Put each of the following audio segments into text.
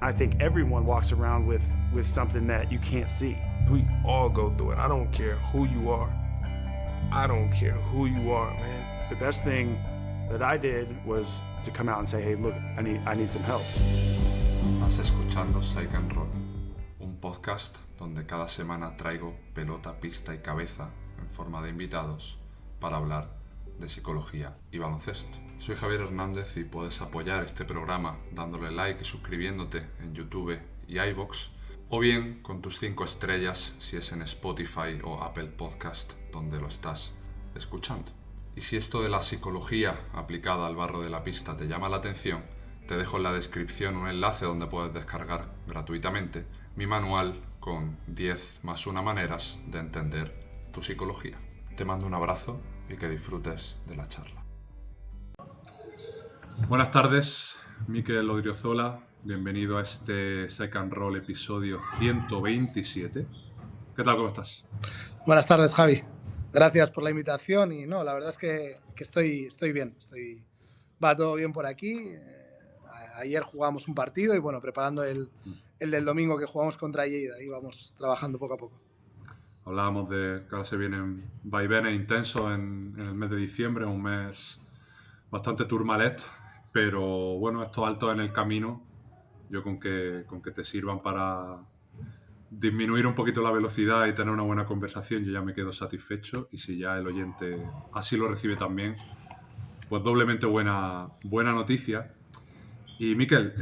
I think everyone walks around with something that you can't see. We all go through it. I don't care who you are. I don't care who you are, man. The best thing that I did was to come out and say, hey, look, I need some help. Estás escuchando Psych and Roll, un podcast donde cada semana traigo pelota, pista y cabeza en forma de invitados para hablar de psicología y baloncesto. Soy Javier Hernández y puedes apoyar este programa dándole like y suscribiéndote en YouTube y iVoox, o bien con tus 5 estrellas si es en Spotify o Apple Podcast donde lo estás escuchando. Y si esto de la psicología aplicada al barro de la pista te llama la atención, te dejo en la descripción un enlace donde puedes descargar gratuitamente mi manual con 10 más 1 maneras de entender tu psicología. Te mando un abrazo y que disfrutes de la charla. Buenas tardes, Mikel Odriozola. Bienvenido a este Psych and Roll episodio 127. ¿Qué tal? ¿Cómo estás? Buenas tardes, Javi. Gracias por la invitación y no, la verdad es que estoy bien. Va todo bien por aquí. Ayer jugamos un partido y bueno, preparando el del domingo que jugamos contra Lleida y vamos trabajando poco a poco. Hablábamos de que ahora se vienen vaivenes intensos en el mes de diciembre, un mes bastante turmalet, pero bueno, estos altos en el camino, yo con que te sirvan para disminuir un poquito la velocidad y tener una buena conversación, yo ya me quedo satisfecho, y si ya el oyente así lo recibe también, pues doblemente buena noticia. Y Mikel,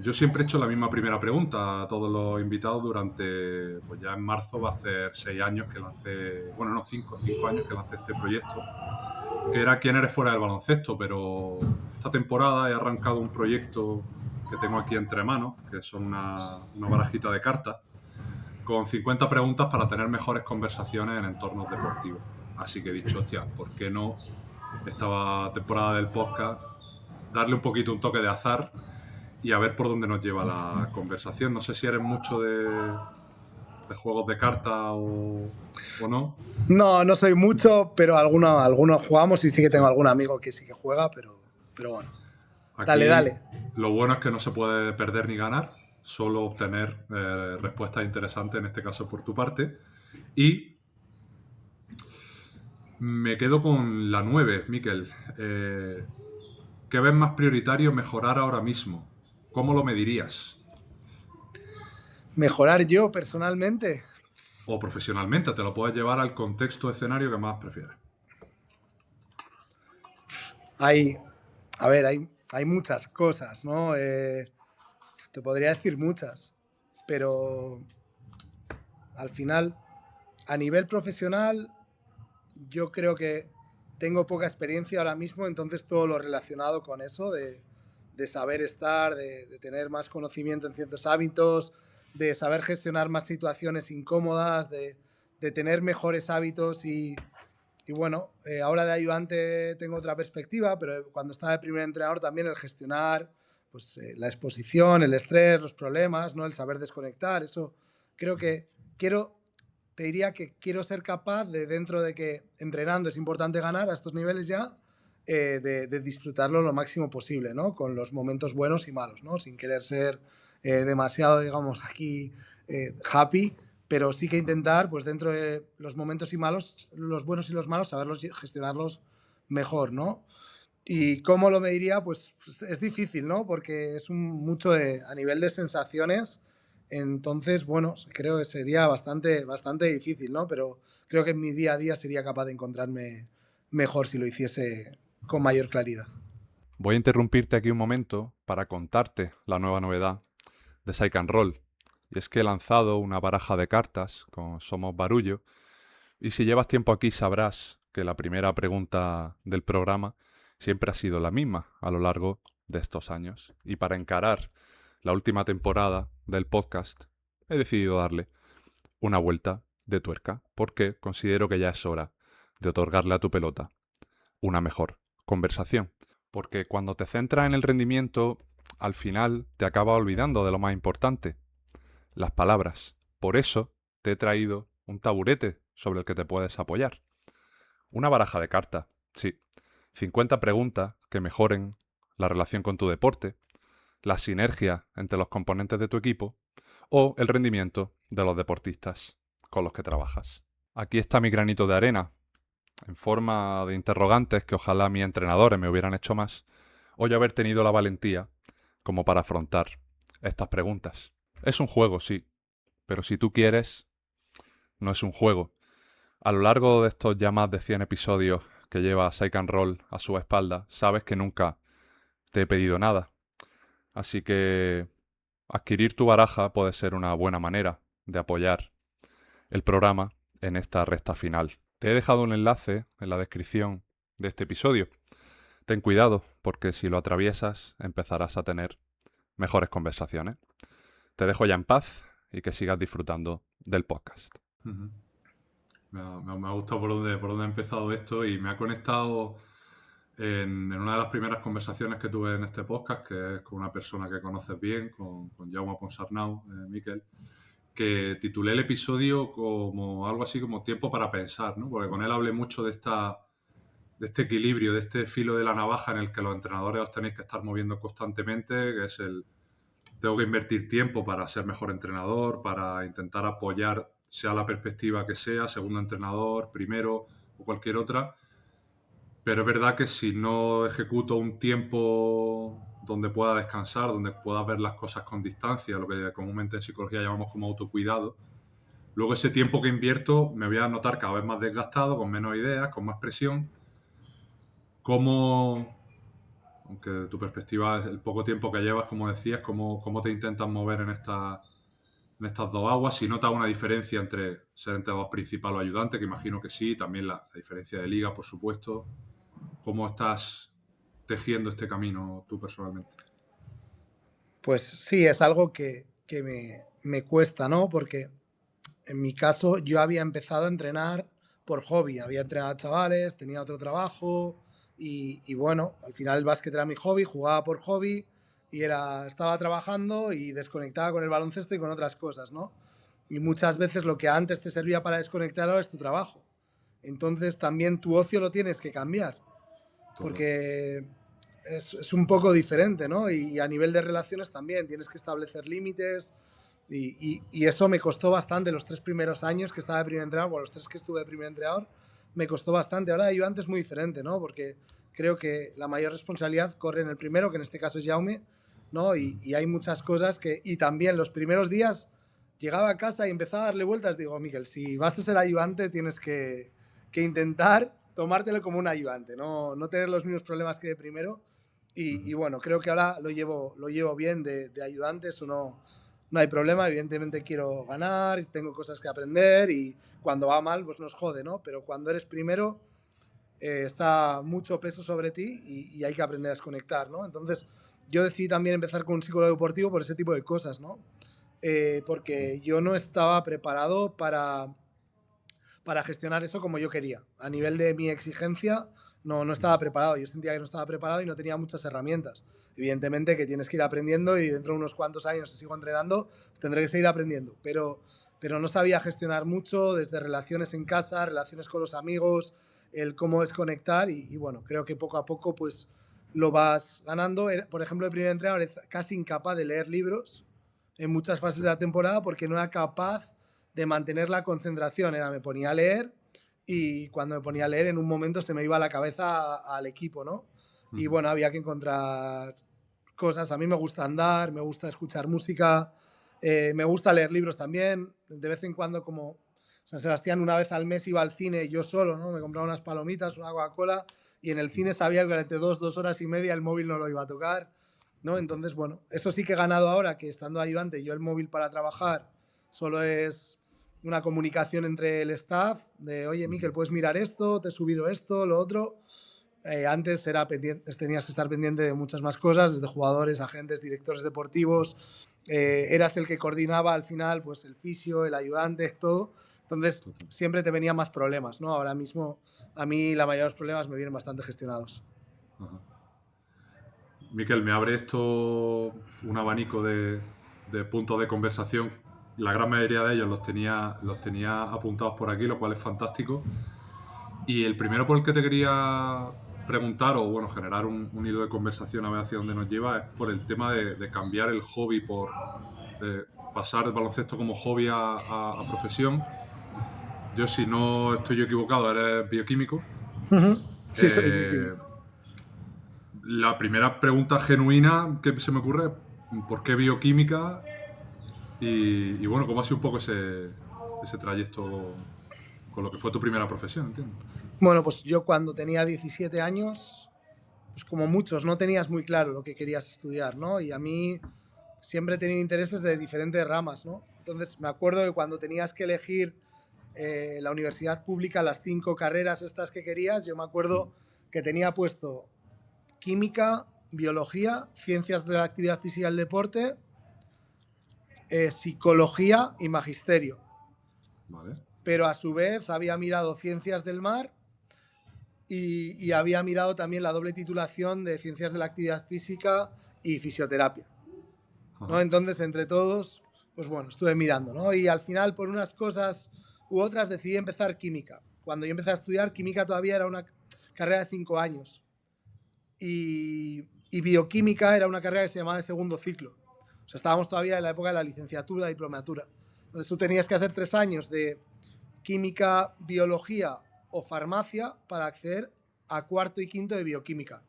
yo siempre he hecho la misma primera pregunta a todos los invitados durante, pues ya en marzo va a hacer 6 años que lancé, bueno, no, 5 años que lancé este proyecto, que era ¿Quién eres fuera del baloncesto? Pero esta temporada he arrancado un proyecto que tengo aquí entre manos, que son una barajita de cartas, con 50 preguntas para tener mejores conversaciones en entornos deportivos. Así que he dicho, hostia, ¿por qué no esta temporada del podcast darle un poquito un toque de azar y a ver por dónde nos lleva la conversación? No sé si eres mucho de juegos de cartas o no. No soy mucho, pero algunos jugamos y sí que tengo algún amigo que sí que juega, pero bueno. Aquí, dale. Lo bueno es que no se puede perder ni ganar, solo obtener respuestas interesantes, en este caso por tu parte. Y me quedo con la 9, Mikel. ¿Qué ves más prioritario mejorar ahora mismo? ¿Cómo lo medirías? ¿Mejorar yo personalmente? O profesionalmente, te lo puedes llevar al contexto escenario que más prefieres. Hay muchas cosas, ¿no? Te podría decir muchas, pero al final, a nivel profesional, yo creo que tengo poca experiencia ahora mismo, entonces todo lo relacionado con eso, de saber estar, de tener más conocimiento en ciertos hábitos, de saber gestionar más situaciones incómodas, de tener mejores hábitos y bueno, ahora de ayudante tengo otra perspectiva, pero cuando estaba de primer entrenador también el gestionar pues, la exposición, el estrés, los problemas, ¿no? El saber desconectar, eso creo que te diría que quiero ser capaz de, dentro de que entrenando es importante ganar a estos niveles ya, de disfrutarlo lo máximo posible, ¿no? Con los momentos buenos y malos, ¿no? Sin querer ser demasiado, digamos, aquí happy, pero sí que intentar, pues dentro de los momentos y malos, los buenos y los malos, saberlos gestionarlos mejor, ¿no? ¿Y cómo lo mediría? Pues es difícil, ¿no? Porque es mucho a nivel de sensaciones. Entonces, bueno, creo que sería bastante difícil, ¿no? Pero creo que en mi día a día sería capaz de encontrarme mejor si lo hiciese con mayor claridad. Voy a interrumpirte aquí un momento para contarte la nueva novedad de Psych and Roll. Y es que he lanzado una baraja de cartas con Somos Barullo. Y si llevas tiempo aquí sabrás que la primera pregunta del programa siempre ha sido la misma a lo largo de estos años. Y para encarar la última temporada del podcast he decidido darle una vuelta de tuerca, porque considero que ya es hora de otorgarle a tu pelota una mejor conversación. Porque cuando te centras en el rendimiento, al final te acabas olvidando de lo más importante, las palabras. Por eso te he traído un taburete sobre el que te puedes apoyar. Una baraja de cartas, sí. 50 preguntas que mejoren la relación con tu deporte. la sinergia entre los componentes de tu equipo o el rendimiento de los deportistas con los que trabajas. Aquí está mi granito de arena, en forma de interrogantes que ojalá mis entrenadores me hubieran hecho más, o yo haber tenido la valentía como para afrontar estas preguntas. Es un juego, sí, pero si tú quieres, no es un juego. A lo largo de estos ya más de 100 episodios que lleva Psych and Roll a su espalda, sabes que nunca te he pedido nada. Así que adquirir tu baraja puede ser una buena manera de apoyar el programa en esta recta final. Te he dejado un enlace en la descripción de este episodio. Ten cuidado, porque si lo atraviesas empezarás a tener mejores conversaciones. Te dejo ya en paz y que sigas disfrutando del podcast. Me ha gustado por dónde ha empezado esto y me ha conectado en una de las primeras conversaciones que tuve en este podcast, que es con una persona que conoces bien, con Jaume Ponsarnau, Miquel, que titulé el episodio como algo así como tiempo para pensar, ¿no? Porque con él hablé mucho de este equilibrio, de este filo de la navaja en el que los entrenadores os tenéis que estar moviendo constantemente, que es tengo que invertir tiempo para ser mejor entrenador, para intentar apoyar, sea la perspectiva que sea, segundo entrenador, primero o cualquier otra. Pero es verdad que si no ejecuto un tiempo donde pueda descansar, donde pueda ver las cosas con distancia, lo que comúnmente en psicología llamamos como autocuidado, luego ese tiempo que invierto me voy a notar cada vez más desgastado, con menos ideas, con más presión. ¿Cómo, aunque de tu perspectiva el poco tiempo que llevas, como decías, cómo te intentas mover en estas dos aguas? Si notas una diferencia entre ser entrenador principal o ayudante, que imagino que sí, también la diferencia de liga, por supuesto. ¿Cómo estás tejiendo este camino tú personalmente? Pues sí, es algo que me cuesta, ¿no? Porque en mi caso yo había empezado a entrenar por hobby, había entrenado a chavales, tenía otro trabajo y bueno, al final el básquet era mi hobby, jugaba por hobby y estaba trabajando y desconectaba con el baloncesto y con otras cosas, ¿no? Y muchas veces lo que antes te servía para desconectar ahora es tu trabajo. Entonces también tu ocio lo tienes que cambiar, porque es un poco diferente, ¿no? Y a nivel de relaciones también tienes que establecer límites y eso me costó bastante los 3 primeros años que estaba de primer entrenador, bueno, los 3 que estuve de primer entrenador, me costó bastante. Ahora yo antes es muy diferente, ¿no? Porque creo que la mayor responsabilidad corre en el primero, que en este caso es Jaume, ¿no? Y hay muchas cosas y también los primeros días llegaba a casa y empezaba a darle vueltas, digo, Miguel, si vas a ser ayudante tienes que intentar tomártelo como un ayudante, no tener los mismos problemas que de primero. Y bueno, creo que ahora lo llevo bien de ayudante, eso no hay problema. Evidentemente quiero ganar, tengo cosas que aprender y cuando va mal pues nos jode, ¿no? Pero cuando eres primero está mucho peso sobre ti y hay que aprender a desconectar, ¿no? Entonces yo decidí también empezar con un psicólogo deportivo por ese tipo de cosas, ¿no? Porque yo no estaba preparado para gestionar eso como yo quería. A nivel de mi exigencia, no estaba preparado. Yo sentía que no estaba preparado y no tenía muchas herramientas. Evidentemente que tienes que ir aprendiendo y dentro de unos cuantos años, si sigo entrenando, pues tendré que seguir aprendiendo. Pero no sabía gestionar mucho, desde relaciones en casa, relaciones con los amigos, el cómo desconectar y bueno, creo que poco a poco pues lo vas ganando. Por ejemplo, el primer entrenador era casi incapaz de leer libros en muchas fases de la temporada porque no era capaz de mantener la concentración. Me ponía a leer y cuando me ponía a leer en un momento se me iba la cabeza al equipo, ¿no? Y bueno, había que encontrar cosas. A mí me gusta andar, me gusta escuchar música, me gusta leer libros también. De vez en cuando, como San Sebastián, una vez al mes iba al cine yo solo, ¿no? Me compraba unas palomitas, una Coca-Cola y en el cine sabía que durante 2 horas y media el móvil no lo iba a tocar, ¿no? Entonces, bueno, eso sí que he ganado ahora, que estando ayudante, yo el móvil para trabajar solo es una comunicación entre el staff de, oye, Miquel, puedes mirar esto, te he subido esto, lo otro. Antes tenías que estar pendiente de muchas más cosas, desde jugadores, agentes, directores deportivos. Eras el que coordinaba al final, pues el fisio, el ayudante, todo. Entonces, siempre te venían más problemas, ¿no? Ahora mismo, a mí la mayoría de los problemas me vienen bastante gestionados. Miquel, me abre esto un abanico de puntos de conversación. La gran mayoría de ellos los tenía apuntados por aquí, lo cual es fantástico. Y el primero por el que te quería preguntar o bueno, generar un hilo de conversación a ver hacia dónde nos lleva es por el tema de cambiar el hobby de pasar el baloncesto como hobby a profesión. Yo, si no estoy yo equivocado, eres bioquímico. Sí, soy bioquímico. La primera pregunta genuina que se me ocurre es ¿por qué bioquímica? Y bueno, ¿cómo ha sido un poco ese trayecto con lo que fue tu primera profesión, entiendo? Bueno, pues yo cuando tenía 17 años, pues como muchos, no tenías muy claro lo que querías estudiar, ¿no? Y a mí siempre he tenido intereses de diferentes ramas, ¿no? Entonces me acuerdo que cuando tenías que elegir la universidad pública, las 5 carreras estas que querías, yo me acuerdo que tenía puesto química, biología, ciencias de la actividad física y el deporte, psicología y magisterio. Vale. Pero a su vez había mirado ciencias del mar y había mirado también la doble titulación de ciencias de la actividad física y fisioterapia, ¿no? Entonces, entre todos, pues bueno, estuve mirando, ¿no? Y al final, por unas cosas u otras, decidí empezar química. Cuando yo empecé a estudiar, química todavía era una carrera de 5 años. Y bioquímica era una carrera que se llamaba de segundo ciclo. O sea, estábamos todavía en la época de la licenciatura, diplomatura. Entonces tú tenías que hacer 3 años de química, biología o farmacia para acceder a cuarto y quinto de bioquímica.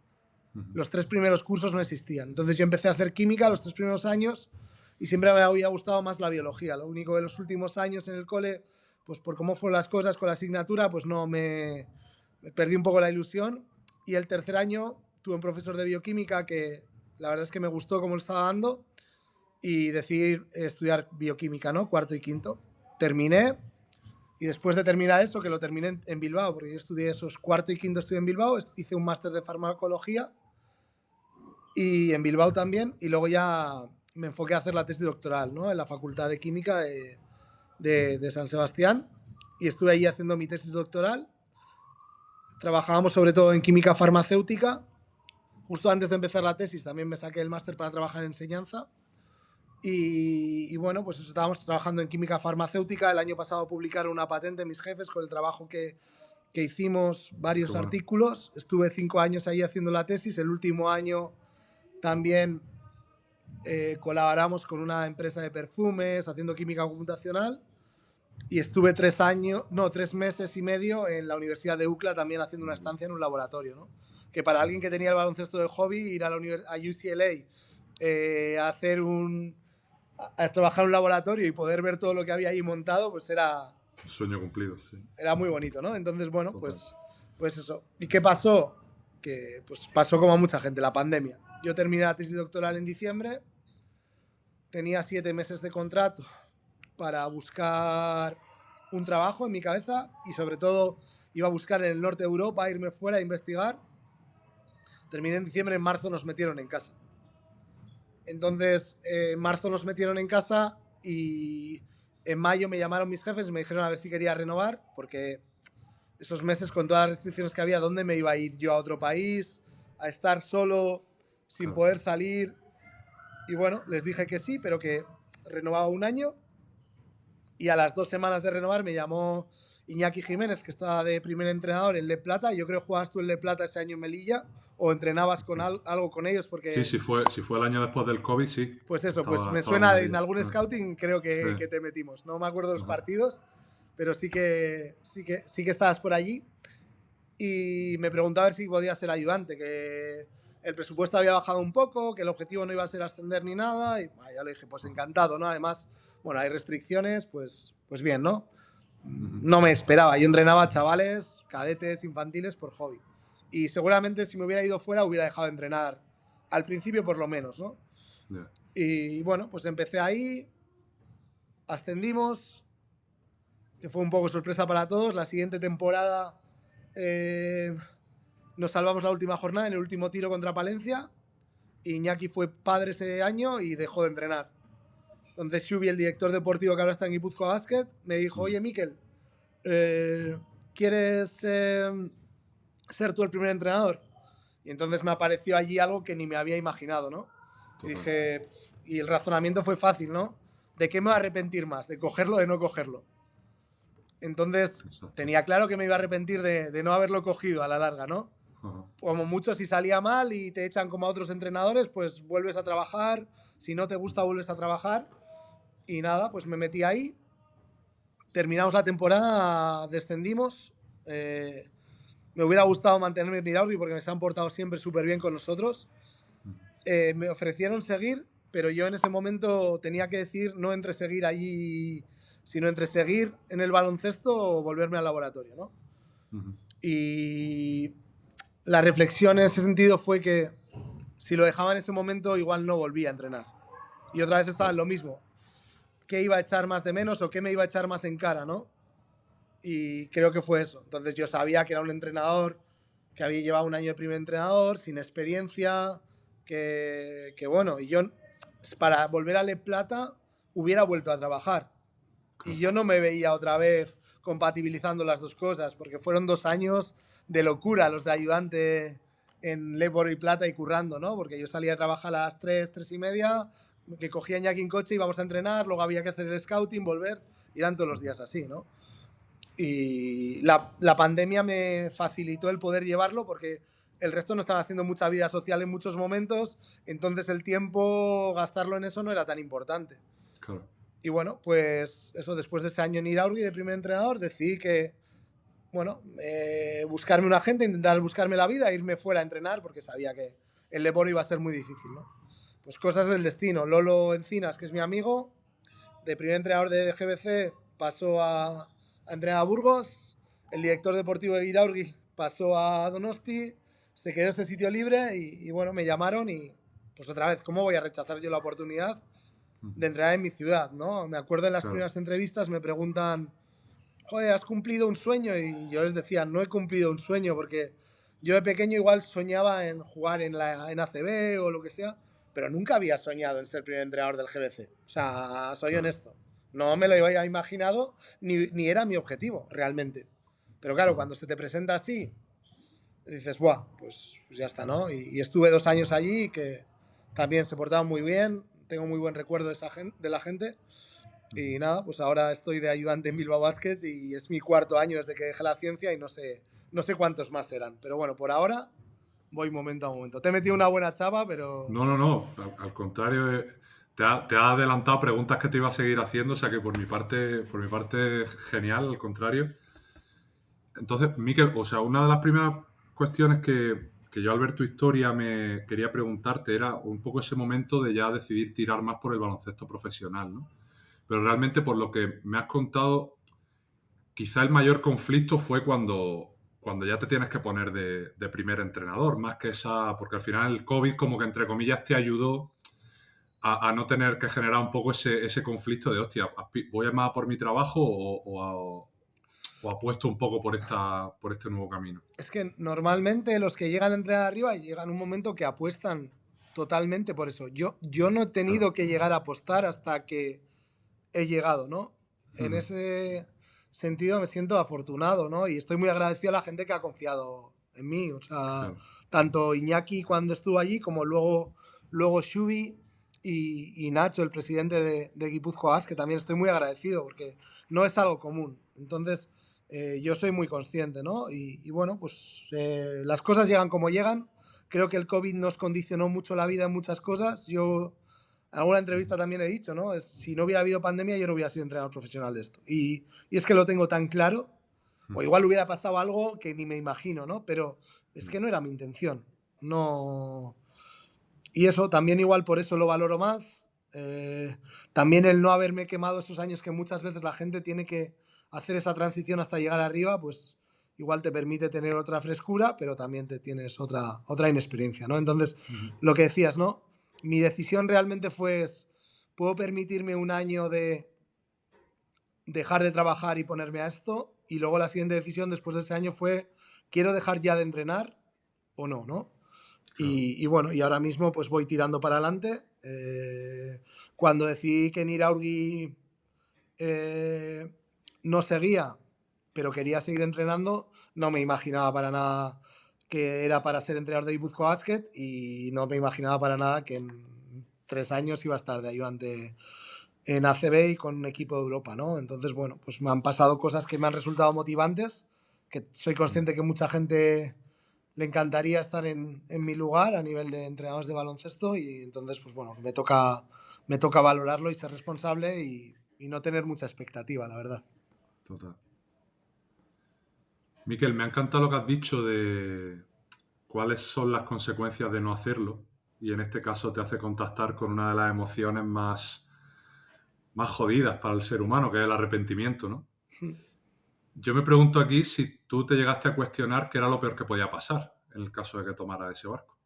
Los 3 primeros cursos no existían. Entonces yo empecé a hacer química los 3 primeros años y siempre me había gustado más la biología. Lo único de los últimos años en el cole, pues por cómo fueron las cosas con la asignatura, pues no me perdí un poco la ilusión. Y el tercer año tuve un profesor de bioquímica que la verdad es que me gustó cómo lo estaba dando y decidí estudiar bioquímica, ¿no? Cuarto y quinto. Terminé y después de terminar eso, que lo terminé en Bilbao, porque yo estudié esos cuarto y quinto, estudié en Bilbao, hice un máster de farmacología y en Bilbao también, y luego ya me enfoqué a hacer la tesis doctoral, ¿no? En la Facultad de Química de San Sebastián, y estuve allí haciendo mi tesis doctoral. Trabajábamos sobre todo en química farmacéutica. Justo antes de empezar la tesis también me saqué el máster para trabajar en enseñanza. Y bueno, pues estábamos trabajando en química farmacéutica. El año pasado publicaron una patente mis jefes con el trabajo que hicimos, varios artículos. Estuve 5 años ahí haciendo la tesis. El último año también colaboramos con una empresa de perfumes haciendo química computacional. Y estuve 3 meses y medio en la Universidad de UCLA también haciendo una estancia en un laboratorio, ¿no? Que para alguien que tenía el baloncesto de hobby, ir a UCLA a trabajar en un laboratorio y poder ver todo lo que había ahí montado, pues era... Sueño cumplido, sí. Era muy bonito, ¿no? Entonces, bueno, pues eso. ¿Y qué pasó? Que pues pasó como a mucha gente, la pandemia. Yo terminé la tesis doctoral en diciembre, tenía 7 meses de contrato para buscar un trabajo en mi cabeza y sobre todo iba a buscar en el norte de Europa, irme fuera a investigar. Terminé en diciembre, en marzo nos metieron en casa. Entonces, en marzo nos metieron en casa y en mayo me llamaron mis jefes y me dijeron a ver si quería renovar, porque esos meses con todas las restricciones que había, ¿dónde me iba a ir yo a otro país? A estar solo, sin poder salir. Y bueno, les dije que sí, pero que renovaba un año. Y a las 2 semanas de renovar me llamó Iñaki Jiménez, que estaba de primer entrenador en Le Plata. Yo creo que jugabas tú en Le Plata ese año en Melilla o entrenabas con algo con ellos. Porque sí, si fue el año después del COVID, sí. Pues eso, pues me suena en algún scouting, creo que te metimos. No me acuerdo de los partidos, pero sí que estabas por allí. Y me preguntaba a ver si podía ser ayudante, que el presupuesto había bajado un poco, que el objetivo no iba a ser ascender ni nada. Y ya le dije, pues encantado, ¿no? Además, bueno, hay restricciones, pues bien, ¿no? No me esperaba. Yo entrenaba a chavales, cadetes, infantiles por hobby. Y seguramente si me hubiera ido fuera hubiera dejado de entrenar. Al principio por lo menos, ¿no? Yeah. Y bueno, pues empecé ahí, ascendimos, que fue un poco sorpresa para todos. La siguiente temporada nos salvamos la última jornada en el último tiro contra Palencia. Iñaki fue padre ese año y dejó de entrenar. Entonces Xubi, el director deportivo que ahora está en Guipúzcoa Basket, me dijo, oye, Mikel, ¿quieres ser tú el primer entrenador? Y entonces me apareció allí algo que ni me había imaginado, ¿no? Y dije, y el razonamiento fue fácil, ¿no? ¿De qué me voy a arrepentir más? ¿De cogerlo o de no cogerlo? Entonces tenía claro que me iba a arrepentir de no haberlo cogido a la larga, ¿no? Ajá. Como mucho, si salía mal y te echan como a otros entrenadores, pues vuelves a trabajar. Si no te gusta, vuelves a trabajar. Y nada, pues me metí ahí. Terminamos la temporada, descendimos. Me hubiera gustado mantenerme en Iraurgi porque se han portado siempre súper bien con nosotros. Me ofrecieron seguir, pero yo en ese momento tenía que decidir no entre seguir allí, sino entre seguir en el baloncesto o volverme al laboratorio, ¿no? Ujú. Y la reflexión en ese sentido fue que si lo dejaba en ese momento, igual no volvía a entrenar. Y otra vez estaba en lo mismo. ¿Qué iba a echar más de menos o qué me iba a echar más en cara, no? Y creo que fue eso. Entonces yo sabía que era un entrenador que había llevado un año de primer entrenador, sin experiencia, que bueno, y yo para volver a Le Plata hubiera vuelto a trabajar. Y yo no me veía otra vez compatibilizando las dos cosas, porque fueron 2 años de locura los de ayudante en Le Oro y Plata y currando, ¿no? Porque yo salía a trabajar a las 3, 3 y media, que cogía Iñaki en coche, íbamos a entrenar, luego había que hacer el scouting, volver, y eran todos los días así, ¿no? Y la pandemia me facilitó el poder llevarlo porque el resto no estaba haciendo mucha vida social en muchos momentos, entonces el tiempo, gastarlo en eso no era tan importante. Claro. Y bueno, pues eso, después de ese año en Iraurgi de primer entrenador, decidí que, bueno, buscarme un agente, intentar buscarme la vida, irme fuera a entrenar porque sabía que el Leboro iba a ser muy difícil, ¿no? Pues cosas del destino. Lolo Encinas, que es mi amigo, de primer entrenador de GBC, pasó a entrenar a Burgos. El director deportivo de Iraurgi pasó a Donosti. Se quedó ese sitio libre y bueno, me llamaron y pues otra vez, ¿cómo voy a rechazar yo la oportunidad de entrenar en mi ciudad, ¿no? Me acuerdo en las Claro. primeras entrevistas me preguntan, joder, ¿has cumplido un sueño? Y yo les decía, no he cumplido un sueño porque yo de pequeño igual soñaba en jugar en ACB o lo que sea, pero nunca había soñado en ser primer entrenador del GBC. O sea, soy Claro. honesto. No me lo había imaginado ni era mi objetivo, realmente. Pero claro, cuando se te presenta así, dices, buah, pues ya está, ¿no? Y estuve 2 años allí que también se portaban muy bien, tengo muy buen recuerdo de la gente. Y nada, pues ahora estoy de ayudante en Bilbao Basket y es mi 4.º año desde que dejé la ciencia y no sé cuántos más serán. Pero bueno, por ahora voy momento a momento. Te he metido una buena chava, pero... No. Al contrario, te ha adelantado preguntas que te iba a seguir haciendo, o sea que por mi parte, genial, al contrario. Entonces, Miquel, o sea, una de las primeras cuestiones que yo al ver tu historia me quería preguntarte era un poco ese momento de ya decidir tirar más por el baloncesto profesional, ¿no? Pero realmente por lo que me has contado, quizá el mayor conflicto fue cuando ya te tienes que poner de primer entrenador, más que esa, porque al final el COVID como que entre comillas te ayudó a no tener que generar un poco ese conflicto de, hostia, ¿voy a más por mi trabajo o apuesto un poco por este nuevo camino? Es que normalmente los que llegan a entrenar arriba llegan a un momento que apuestan totalmente por eso. Yo no he tenido que llegar a apostar hasta que he llegado, ¿no? En ese sentido me siento afortunado, ¿no? Y estoy muy agradecido a la gente que ha confiado en mí. O sea, Claro. tanto Iñaki cuando estuvo allí como luego Xubi y Nacho, el presidente de Guipúzcoa Basket, que también estoy muy agradecido porque no es algo común. Entonces, yo soy muy consciente, ¿no? Y bueno, pues las cosas llegan como llegan. Creo que el COVID nos condicionó mucho la vida en muchas cosas. Yo en alguna entrevista también he dicho, ¿no? Si no hubiera habido pandemia, yo no hubiera sido entrenador profesional de esto. Y es que lo tengo tan claro, o igual hubiera pasado algo que ni me imagino, ¿no? Pero es que no era mi intención. No. Y eso también igual por eso lo valoro más. También el no haberme quemado esos años que muchas veces la gente tiene que hacer esa transición hasta llegar arriba, pues igual te permite tener otra frescura, pero también te tienes otra inexperiencia, ¿no? Entonces, lo que decías, ¿no? Mi decisión realmente fue, ¿puedo permitirme un año de dejar de trabajar y ponerme a esto? Y luego la siguiente decisión después de ese año fue, ¿quiero dejar ya de entrenar o no, no? Claro. Y bueno, y ahora mismo pues voy tirando para adelante. Cuando decidí que en Iraurgi no seguía, pero quería seguir entrenando, no me imaginaba para nada que era para ser entrenador de Guipúzcoa Basket y no me imaginaba para nada que en 3 años iba a estar de ayudante en ACB y con un equipo de Europa, ¿no? Entonces, bueno, pues me han pasado cosas que me han resultado motivantes, que soy consciente que mucha gente le encantaría estar en mi lugar a nivel de entrenadores de baloncesto y entonces, pues bueno, me toca valorarlo y ser responsable y no tener mucha expectativa, la verdad. Total. Miquel, me ha encantado lo que has dicho de cuáles son las consecuencias de no hacerlo y en este caso te hace contactar con una de las emociones más jodidas para el ser humano, que es el arrepentimiento, ¿no? Yo me pregunto aquí si tú te llegaste a cuestionar qué era lo peor que podía pasar en el caso de que tomara ese barco.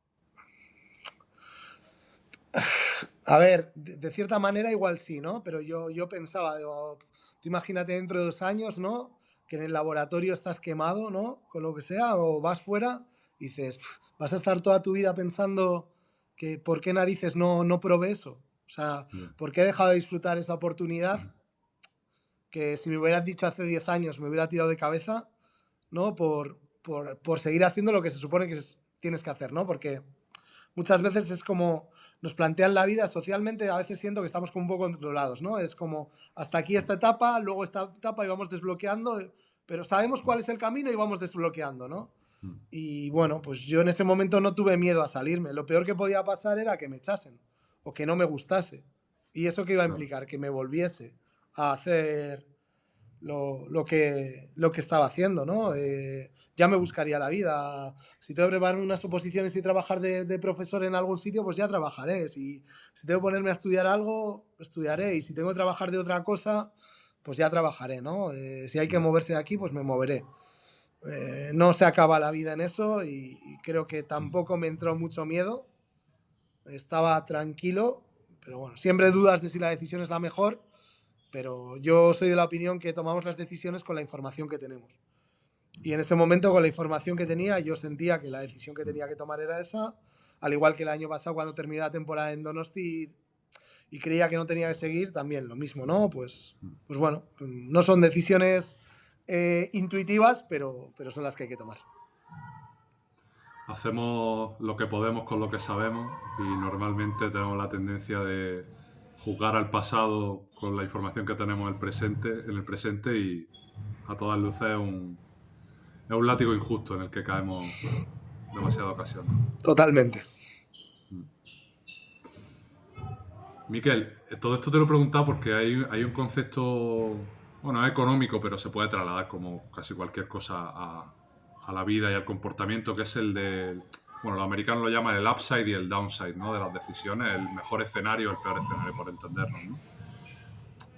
A ver, de cierta manera igual sí, ¿no? Pero yo pensaba, digo, tú imagínate dentro de 2 años, ¿no? Que en el laboratorio estás quemado, ¿no? Con lo que sea, o vas fuera y dices, vas a estar toda tu vida pensando que por qué narices no probé eso. O sea, ¿por qué he dejado de disfrutar esa oportunidad que si me hubieras dicho hace 10 años me hubiera tirado de cabeza, ¿no? Por seguir haciendo lo que se supone que tienes que hacer, ¿no? Porque muchas veces es como nos plantean la vida socialmente, a veces siento que estamos como un poco controlados, ¿no? Es como hasta aquí esta etapa, luego esta etapa y vamos desbloqueando, pero sabemos cuál es el camino y vamos desbloqueando, ¿no? Y bueno, pues yo en ese momento no tuve miedo a salirme. Lo peor que podía pasar era que me echasen o que no me gustase. ¿Y eso qué iba a implicar? Que me volviese a hacer lo que estaba haciendo, ¿no? Ya me buscaría la vida. Si tengo que prepararme unas oposiciones y trabajar de profesor en algún sitio, pues ya trabajaré. Si tengo que ponerme a estudiar algo, estudiaré. Y si tengo que trabajar de otra cosa, pues ya trabajaré, ¿no? Si hay que moverse de aquí, pues me moveré. No se acaba la vida en eso y creo que tampoco me entró mucho miedo. Estaba tranquilo, pero bueno, siempre dudas de si la decisión es la mejor, pero yo soy de la opinión que tomamos las decisiones con la información que tenemos. Y en ese momento, con la información que tenía, yo sentía que la decisión que tenía que tomar era esa, al igual que el año pasado cuando terminé la temporada en Donosti y creía que no tenía que seguir, también lo mismo, ¿no? Pues bueno, no son decisiones intuitivas, pero son las que hay que tomar. Hacemos lo que podemos con lo que sabemos y normalmente tenemos la tendencia de juzgar al pasado con la información que tenemos en el presente y a todas luces es un látigo injusto en el que caemos demasiadas ocasiones. Totalmente. Miquel, todo esto te lo he preguntado porque hay un concepto, bueno, es económico, pero se puede trasladar como casi cualquier cosa a la vida y al comportamiento, que es el de, bueno, los americanos lo llaman el upside y el downside, ¿no? De las decisiones, el mejor escenario, el peor escenario, por entendernos, ¿no?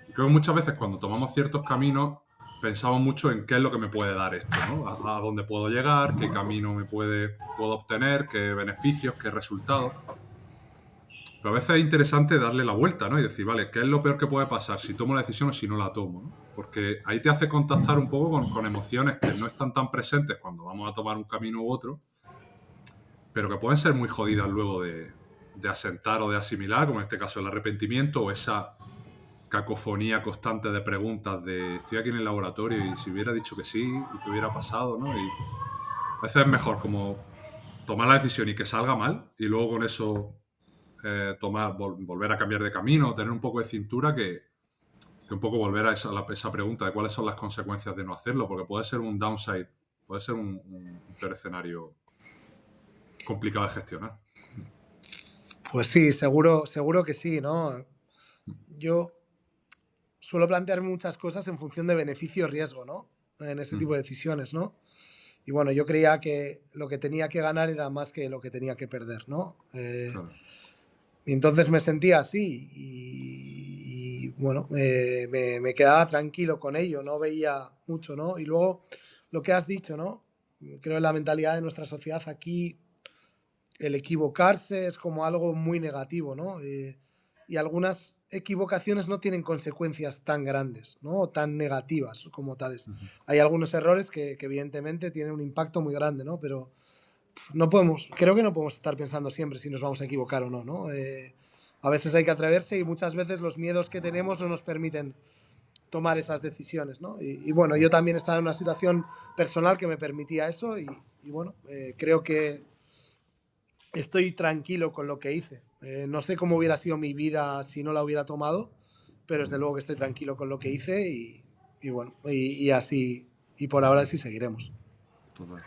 Y creo que muchas veces cuando tomamos ciertos caminos pensamos mucho en qué es lo que me puede dar esto, ¿no? A dónde puedo llegar, qué camino puedo obtener, qué beneficios, qué resultados. Pero a veces es interesante darle la vuelta, ¿no? Y decir, vale, ¿qué es lo peor que puede pasar si tomo la decisión o si no la tomo, ¿no? Porque ahí te hace contactar un poco con emociones que no están tan presentes cuando vamos a tomar un camino u otro, pero que pueden ser muy jodidas luego de asentar o de asimilar, como en este caso el arrepentimiento o esa cacofonía constante de preguntas de estoy aquí en el laboratorio y si hubiera dicho que sí, y qué hubiera pasado, ¿no? Y a veces es mejor como tomar la decisión y que salga mal y luego con eso volver a cambiar de camino, tener un poco de cintura que un poco volver a esa pregunta de cuáles son las consecuencias de no hacerlo, porque puede ser un downside, puede ser un peor escenario complicado de gestionar. Pues sí, seguro que sí, ¿no? Yo suelo plantear muchas cosas en función de beneficio-riesgo, ¿no? En ese tipo de decisiones, ¿no? Y bueno, yo creía que lo que tenía que ganar era más que lo que tenía que perder, ¿no? Claro. Y entonces me sentía así y bueno, me quedaba tranquilo con ello, no veía mucho, ¿no? Y luego lo que has dicho, ¿no? Creo en la mentalidad de nuestra sociedad aquí el equivocarse es como algo muy negativo, ¿no? Y algunas equivocaciones no tienen consecuencias tan grandes, ¿no? O tan negativas como tales. Hay algunos errores que evidentemente tienen un impacto muy grande, ¿no? Pero creo que no podemos estar pensando siempre si nos vamos a equivocar o no, ¿no? A veces hay que atreverse y muchas veces los miedos que tenemos no nos permiten tomar esas decisiones, ¿no? Y bueno, yo también estaba en una situación personal que me permitía eso y bueno, creo que estoy tranquilo con lo que hice. No sé cómo hubiera sido mi vida si no la hubiera tomado, pero desde luego que estoy tranquilo con lo que hice y bueno, y así, y por ahora sí seguiremos. Total.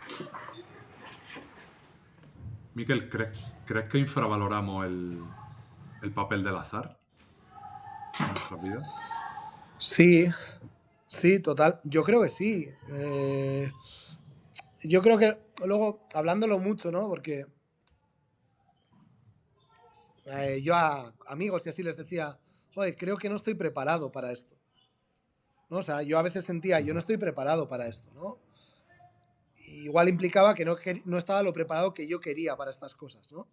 Miquel, ¿crees que infravaloramos el papel del azar en nuestras vidas? Sí, sí, total. Yo creo que sí. Yo creo que luego, hablándolo mucho, ¿no? Porque yo a amigos y así les decía, joder, creo que no estoy preparado para esto, ¿no? O sea, yo a veces sentía, yo no estoy preparado para esto, ¿no? Y igual implicaba que no estaba lo preparado que yo quería para estas cosas, ¿no?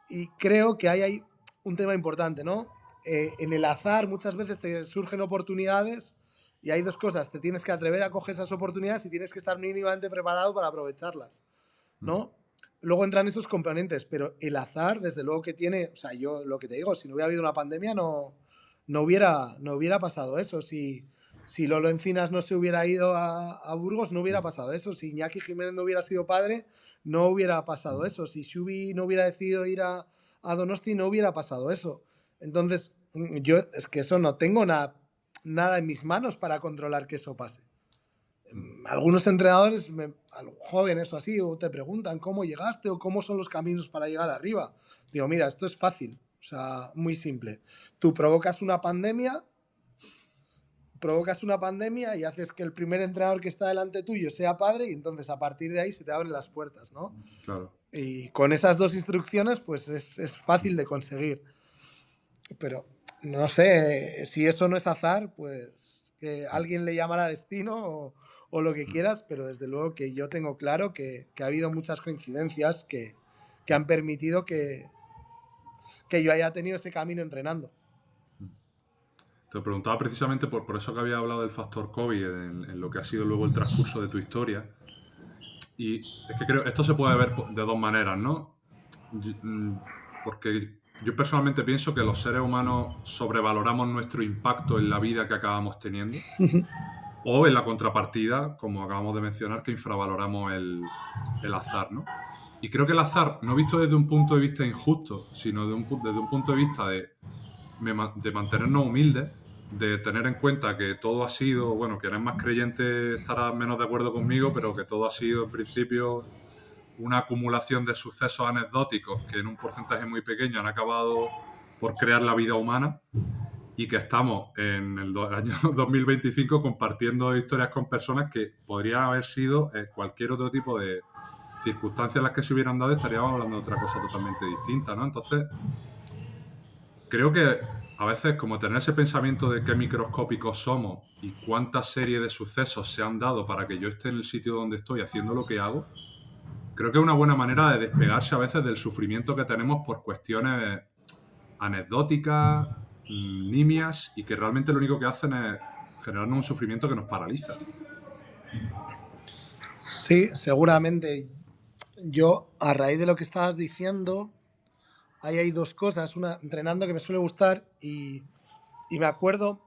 Y creo que hay un tema importante, ¿no? En el azar muchas veces te surgen oportunidades y hay dos cosas, te tienes que atrever a coger esas oportunidades y tienes que estar mínimamente preparado para aprovecharlas, ¿no? Luego entran esos componentes, pero el azar, desde luego que tiene, o sea, yo lo que te digo, si no hubiera habido una pandemia no hubiera pasado eso. Si Lolo Encinas no se hubiera ido a Burgos, no hubiera pasado eso. Si Iñaki Jiménez no hubiera sido padre, no hubiera pasado eso. Si Xubi no hubiera decidido ir a Donosti, no hubiera pasado eso. Entonces, yo es que eso no tengo nada en mis manos para controlar que eso pase. Algunos entrenadores, jóvenes o así, te preguntan cómo llegaste o cómo son los caminos para llegar arriba. Digo, mira, esto es fácil, o sea, muy simple. Tú provocas una pandemia y haces que el primer entrenador que está delante tuyo sea padre y entonces a partir de ahí se te abren las puertas, ¿no? Claro. Y con esas dos instrucciones, pues es fácil de conseguir. Pero no sé, si eso no es azar, pues que alguien le llamará destino o lo que quieras, pero desde luego que yo tengo claro que ha habido muchas coincidencias que han permitido que yo haya tenido ese camino entrenando. Te lo preguntaba precisamente por eso que había hablado del factor COVID en lo que ha sido luego el transcurso de tu historia. Y es que creo esto se puede ver de dos maneras, ¿no? Porque yo personalmente pienso que los seres humanos sobrevaloramos nuestro impacto en la vida que acabamos teniendo. O en la contrapartida, como acabamos de mencionar, que infravaloramos el azar, ¿no? Y creo que el azar, no visto desde un punto de vista injusto, sino desde un punto de vista de mantenernos humildes, de tener en cuenta que todo ha sido, bueno, quien es más creyente estará menos de acuerdo conmigo, pero que todo ha sido en principio una acumulación de sucesos anecdóticos que en un porcentaje muy pequeño han acabado por crear la vida humana y que estamos en el año 2025 compartiendo historias con personas que podrían haber sido cualquier otro tipo de circunstancias en las que se hubieran dado, estaríamos hablando de otra cosa totalmente distinta, ¿no? Entonces, creo que a veces como tener ese pensamiento de qué microscópicos somos y cuántas series de sucesos se han dado para que yo esté en el sitio donde estoy haciendo lo que hago, creo que es una buena manera de despegarse a veces del sufrimiento que tenemos por cuestiones anecdóticas, nimias, y que realmente lo único que hacen es generarnos un sufrimiento que nos paraliza. Sí, seguramente. Yo, a raíz de lo que estabas diciendo, ahí hay dos cosas. Una, entrenando que me suele gustar y me acuerdo,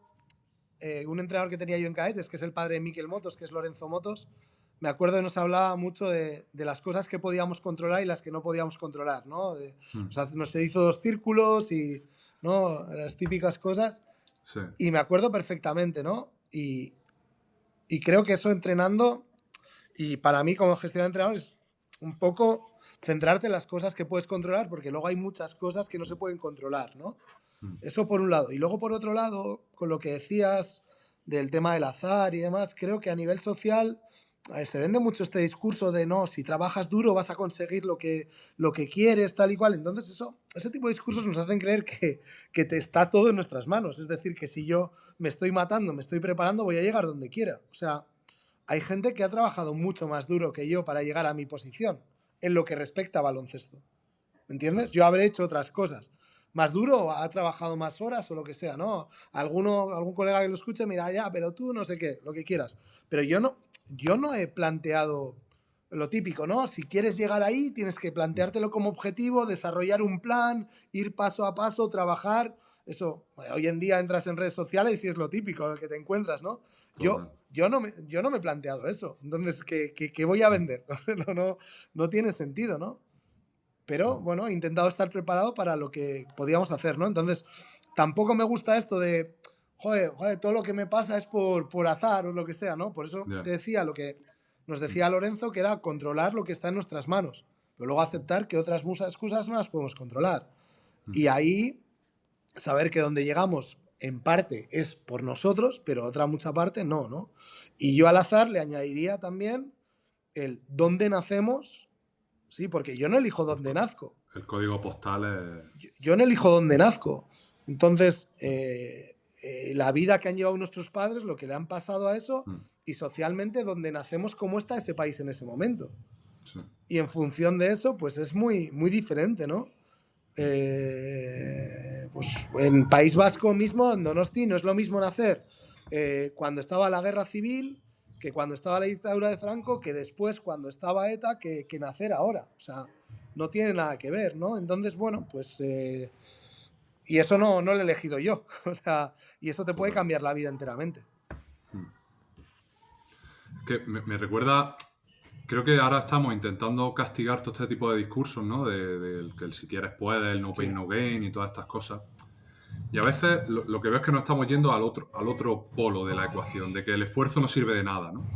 un entrenador que tenía yo en Caetes, que es el padre de Miquel Motos, que es Lorenzo Motos, me acuerdo que nos hablaba mucho de las cosas que podíamos controlar y las que no podíamos controlar, ¿no? O sea, nos hizo 2 círculos y, ¿no? Las típicas cosas. Sí. Y me acuerdo perfectamente, ¿no? Y creo que eso entrenando, y para mí como gestionador de entrenadores, un poco centrarte en las cosas que puedes controlar, porque luego hay muchas cosas que no se pueden controlar, ¿no? Eso por un lado. Y luego por otro lado, con lo que decías del tema del azar y demás, creo que a nivel social se vende mucho este discurso de no, si trabajas duro vas a conseguir lo que quieres, tal y cual. Entonces ese tipo de discursos nos hacen creer que te está todo en nuestras manos. Es decir, que si yo me estoy matando, me estoy preparando, voy a llegar donde quiera. O sea, hay gente que ha trabajado mucho más duro que yo para llegar a mi posición en lo que respecta a baloncesto. ¿Me entiendes? Yo habré hecho otras cosas. Más duro, ha trabajado más horas o lo que sea, ¿no? Algún colega que lo escuche, mira, ya, pero tú no sé qué, lo que quieras. Pero yo no he planteado lo típico, ¿no? Si quieres llegar ahí, tienes que planteártelo como objetivo, desarrollar un plan, ir paso a paso, trabajar. Eso, hoy en día entras en redes sociales y es lo típico, el que te encuentras, ¿no? Yo no me he planteado eso. Entonces, ¿qué voy a vender? No tiene sentido, ¿no? Pero, bueno, he intentado estar preparado para lo que podíamos hacer, ¿no? Entonces, tampoco me gusta esto de, joder, todo lo que me pasa es por azar o lo que sea, ¿no? Por eso te decía lo que nos decía Lorenzo, que era controlar lo que está en nuestras manos. pero luego aceptar que otras muchas cosas no las podemos controlar. Y ahí saber que donde llegamos en parte es por nosotros, pero otra mucha parte no, ¿no? Y yo al azar le añadiría también el dónde nacemos, sí, porque yo no elijo dónde nazco. El código postal es... Yo no elijo dónde nazco. Entonces, la vida que han llevado nuestros padres, lo que le han pasado a eso, y socialmente donde nacemos, cómo está ese país en ese momento. Sí. Y en función de eso, pues es muy, muy diferente, ¿no? Pues en País Vasco mismo, en Donosti, no es lo mismo nacer cuando estaba la guerra civil, que cuando estaba la dictadura de Franco, que después cuando estaba ETA, que nacer ahora. O sea, no tiene nada que ver, ¿no? Entonces, bueno, pues... y eso no lo he elegido yo. O sea, y eso te puede cambiar la vida enteramente. Que me recuerda... Creo que ahora estamos intentando castigar todo este tipo de discursos, ¿no? De que el si quieres puedes, el no pain, no gain y todas estas cosas. Y a veces lo que veo es que nos estamos yendo al otro polo de la ecuación, de que el esfuerzo no sirve de nada, ¿no?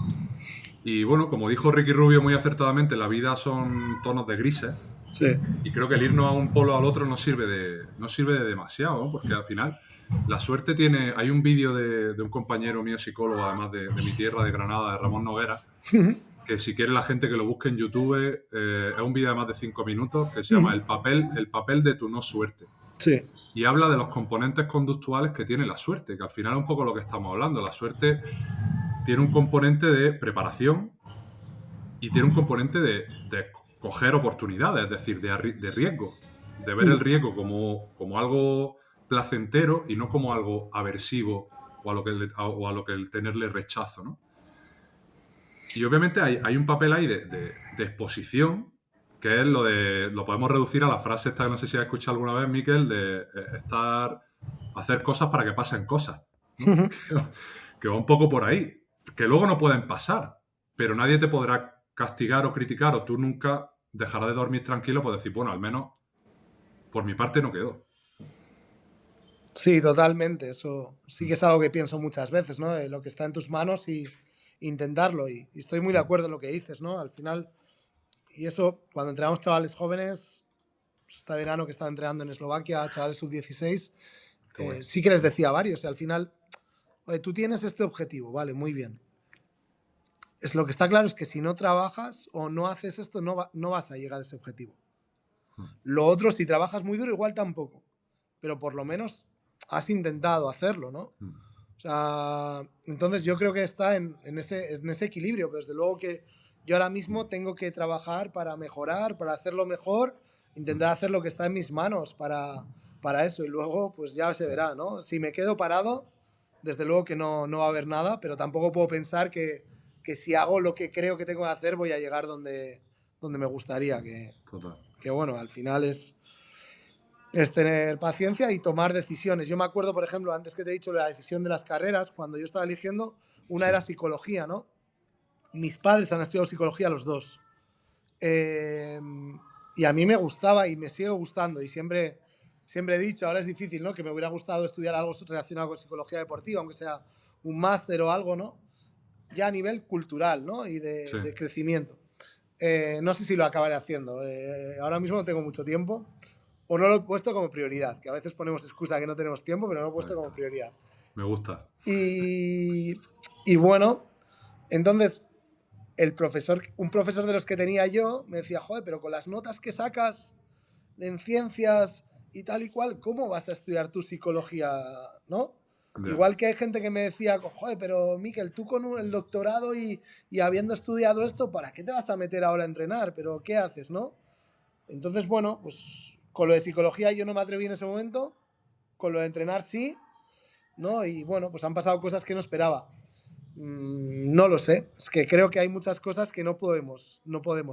Y bueno, como dijo Ricky Rubio muy acertadamente, la vida son tonos de grises. Sí. Y creo que el irnos a un polo al otro no sirve de demasiado, ¿no? Porque al final la suerte tiene... Hay un vídeo de un compañero mío psicólogo, además de mi tierra, de Granada, de Ramón Noguera, que si quiere la gente que lo busque en YouTube, es un vídeo de más de 5 minutos que se llama el papel de tu no suerte. Sí. Y habla de los componentes conductuales que tiene la suerte, que al final es un poco lo que estamos hablando. La suerte tiene un componente de preparación y tiene un componente de coger oportunidades, es decir, de riesgo, de ver el riesgo como algo placentero y no como algo aversivo o a lo que el tenerle rechazo, ¿no? Y obviamente hay un papel ahí de exposición, que es lo podemos reducir a la frase esta que no sé si has escuchado alguna vez, Miquel, de hacer cosas para que pasen cosas, ¿no? Que va un poco por ahí, que luego no pueden pasar, pero nadie te podrá castigar o criticar, o tú nunca dejarás de dormir tranquilo por decir, bueno, al menos por mi parte no quedó. Sí, totalmente. Eso sí que es algo que pienso muchas veces, ¿no? De lo que está en tus manos y intentarlo. Y estoy muy de acuerdo en lo que dices, ¿no? Al final, y eso, cuando entrenamos chavales jóvenes, este verano que estaba entrenando en Eslovaquia, chavales sub-16, sí que les decía a varios, y al final, oye, tú tienes este objetivo, vale, muy bien. Lo que está claro es que si no trabajas o no haces esto, no vas a llegar a ese objetivo. Lo otro, si trabajas muy duro, igual tampoco. Pero por lo menos has intentado hacerlo, ¿no? O sea, entonces yo creo que está en ese equilibrio. Pero desde luego que yo ahora mismo tengo que trabajar para mejorar, para hacerlo mejor, intentar hacer lo que está en mis manos para eso. Y luego, pues ya se verá, ¿no? Si me quedo parado, desde luego que no va a haber nada, pero tampoco puedo pensar que si hago lo que creo que tengo que hacer, voy a llegar donde me gustaría. Que bueno, al final es tener paciencia y tomar decisiones. Yo me acuerdo, por ejemplo, antes que te he dicho la decisión de las carreras, cuando yo estaba eligiendo, una era psicología, ¿no? Mis padres han estudiado psicología los dos. Y a mí me gustaba y me sigue gustando. Y siempre he dicho, ahora es difícil, ¿no? Que me hubiera gustado estudiar algo relacionado con psicología deportiva, aunque sea un máster o algo, ¿no? Ya a nivel cultural, ¿no? Y de crecimiento. No sé si lo acabaré haciendo. Ahora mismo no tengo mucho tiempo. O no lo he puesto como prioridad, que a veces ponemos excusa que no tenemos tiempo, pero no lo he puesto como prioridad. Me gusta. Y bueno, entonces, un profesor de los que tenía yo me decía, joder, pero con las notas que sacas en ciencias y tal y cual, ¿cómo vas a estudiar tu psicología, no? Yeah. Igual que hay gente que me decía, joder, pero Miquel, tú con el doctorado y habiendo estudiado esto, ¿para qué te vas a meter ahora a entrenar? ¿Pero qué haces, no? Entonces, bueno, pues con lo de psicología yo no me atreví en ese momento, con lo de entrenar sí, ¿no? Y bueno, pues han pasado cosas que no esperaba. No lo sé, es que creo que hay muchas cosas que no podemos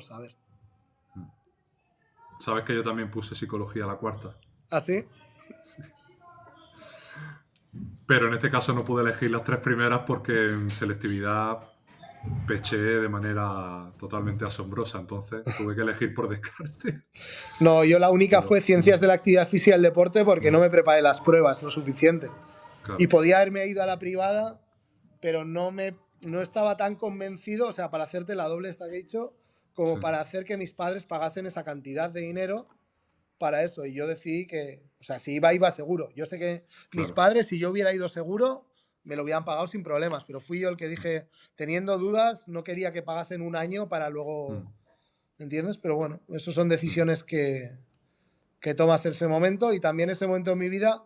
saber. ¿Sabes que yo también puse psicología a la cuarta? ¿Ah, sí? Pero en este caso no pude elegir las 3 primeras porque en selectividad peché de manera totalmente asombrosa, entonces tuve que elegir por descarte. No, yo la única fue Ciencias de la Actividad Física y el Deporte porque no me preparé las pruebas lo suficiente. Claro. Y podía haberme ido a la privada, pero no estaba tan convencido, o sea, para hacerte la doble esta que he dicho, como Sí. para hacer que mis padres pagasen esa cantidad de dinero para eso. Y yo decidí que, o sea, si iba seguro. Yo sé que mis Claro. padres, si yo hubiera ido seguro, me lo hubieran pagado sin problemas, pero fui yo el que dije, teniendo dudas, no quería que pagasen un año para luego, Mm, ¿entiendes? Pero bueno, eso son mm, decisiones que tomas en ese momento, y también ese momento en mi vida,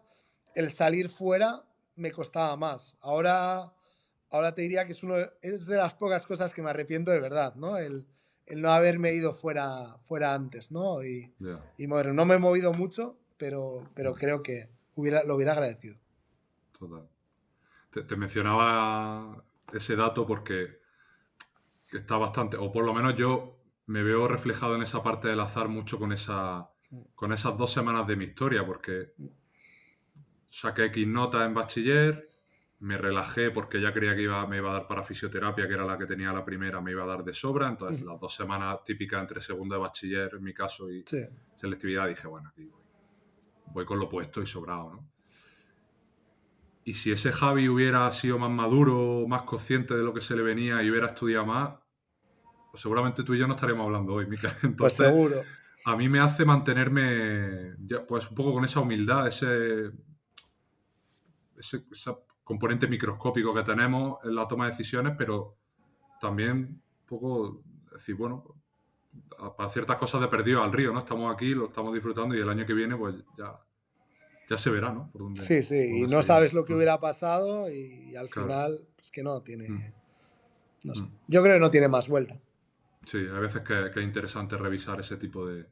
el salir fuera me costaba más. Ahora te diría que es de las pocas cosas que me arrepiento de verdad, ¿no? El no haberme ido fuera antes, ¿no? ya, Y bueno, no me he movido mucho, pero mm, creo que lo hubiera agradecido. total. Te mencionaba ese dato porque que está bastante, o por lo menos yo me veo reflejado en esa parte del azar mucho con esas 2 semanas de mi historia, porque saqué X notas en bachiller, me relajé porque ya creía que me iba a dar para fisioterapia, que era la que tenía la primera, me iba a dar de sobra. Entonces, las 2 semanas típicas entre segundo de bachiller, en mi caso, y Sí. selectividad, dije, bueno, aquí voy con lo puesto y sobrado, ¿no? Y si ese Javi hubiera sido más maduro, más consciente de lo que se le venía y hubiera estudiado más, pues seguramente tú y yo no estaríamos hablando hoy, Mica. Pues Entonces, seguro. a mí me hace mantenerme ya, pues un poco con esa humildad, ese componente microscópico que tenemos en la toma de decisiones, pero también un poco decir, bueno, para ciertas cosas de perdido al río, ¿no? Estamos aquí, lo estamos disfrutando y el año que viene pues ya se verá, ¿no? Sí, Por sí, y dónde no seguimos. sabes lo que hubiera pasado, y al Claro. final, pues que no tiene, Mm, no sé. mm. Yo creo que no tiene más vuelta. Sí, hay veces que es interesante revisar ese tipo de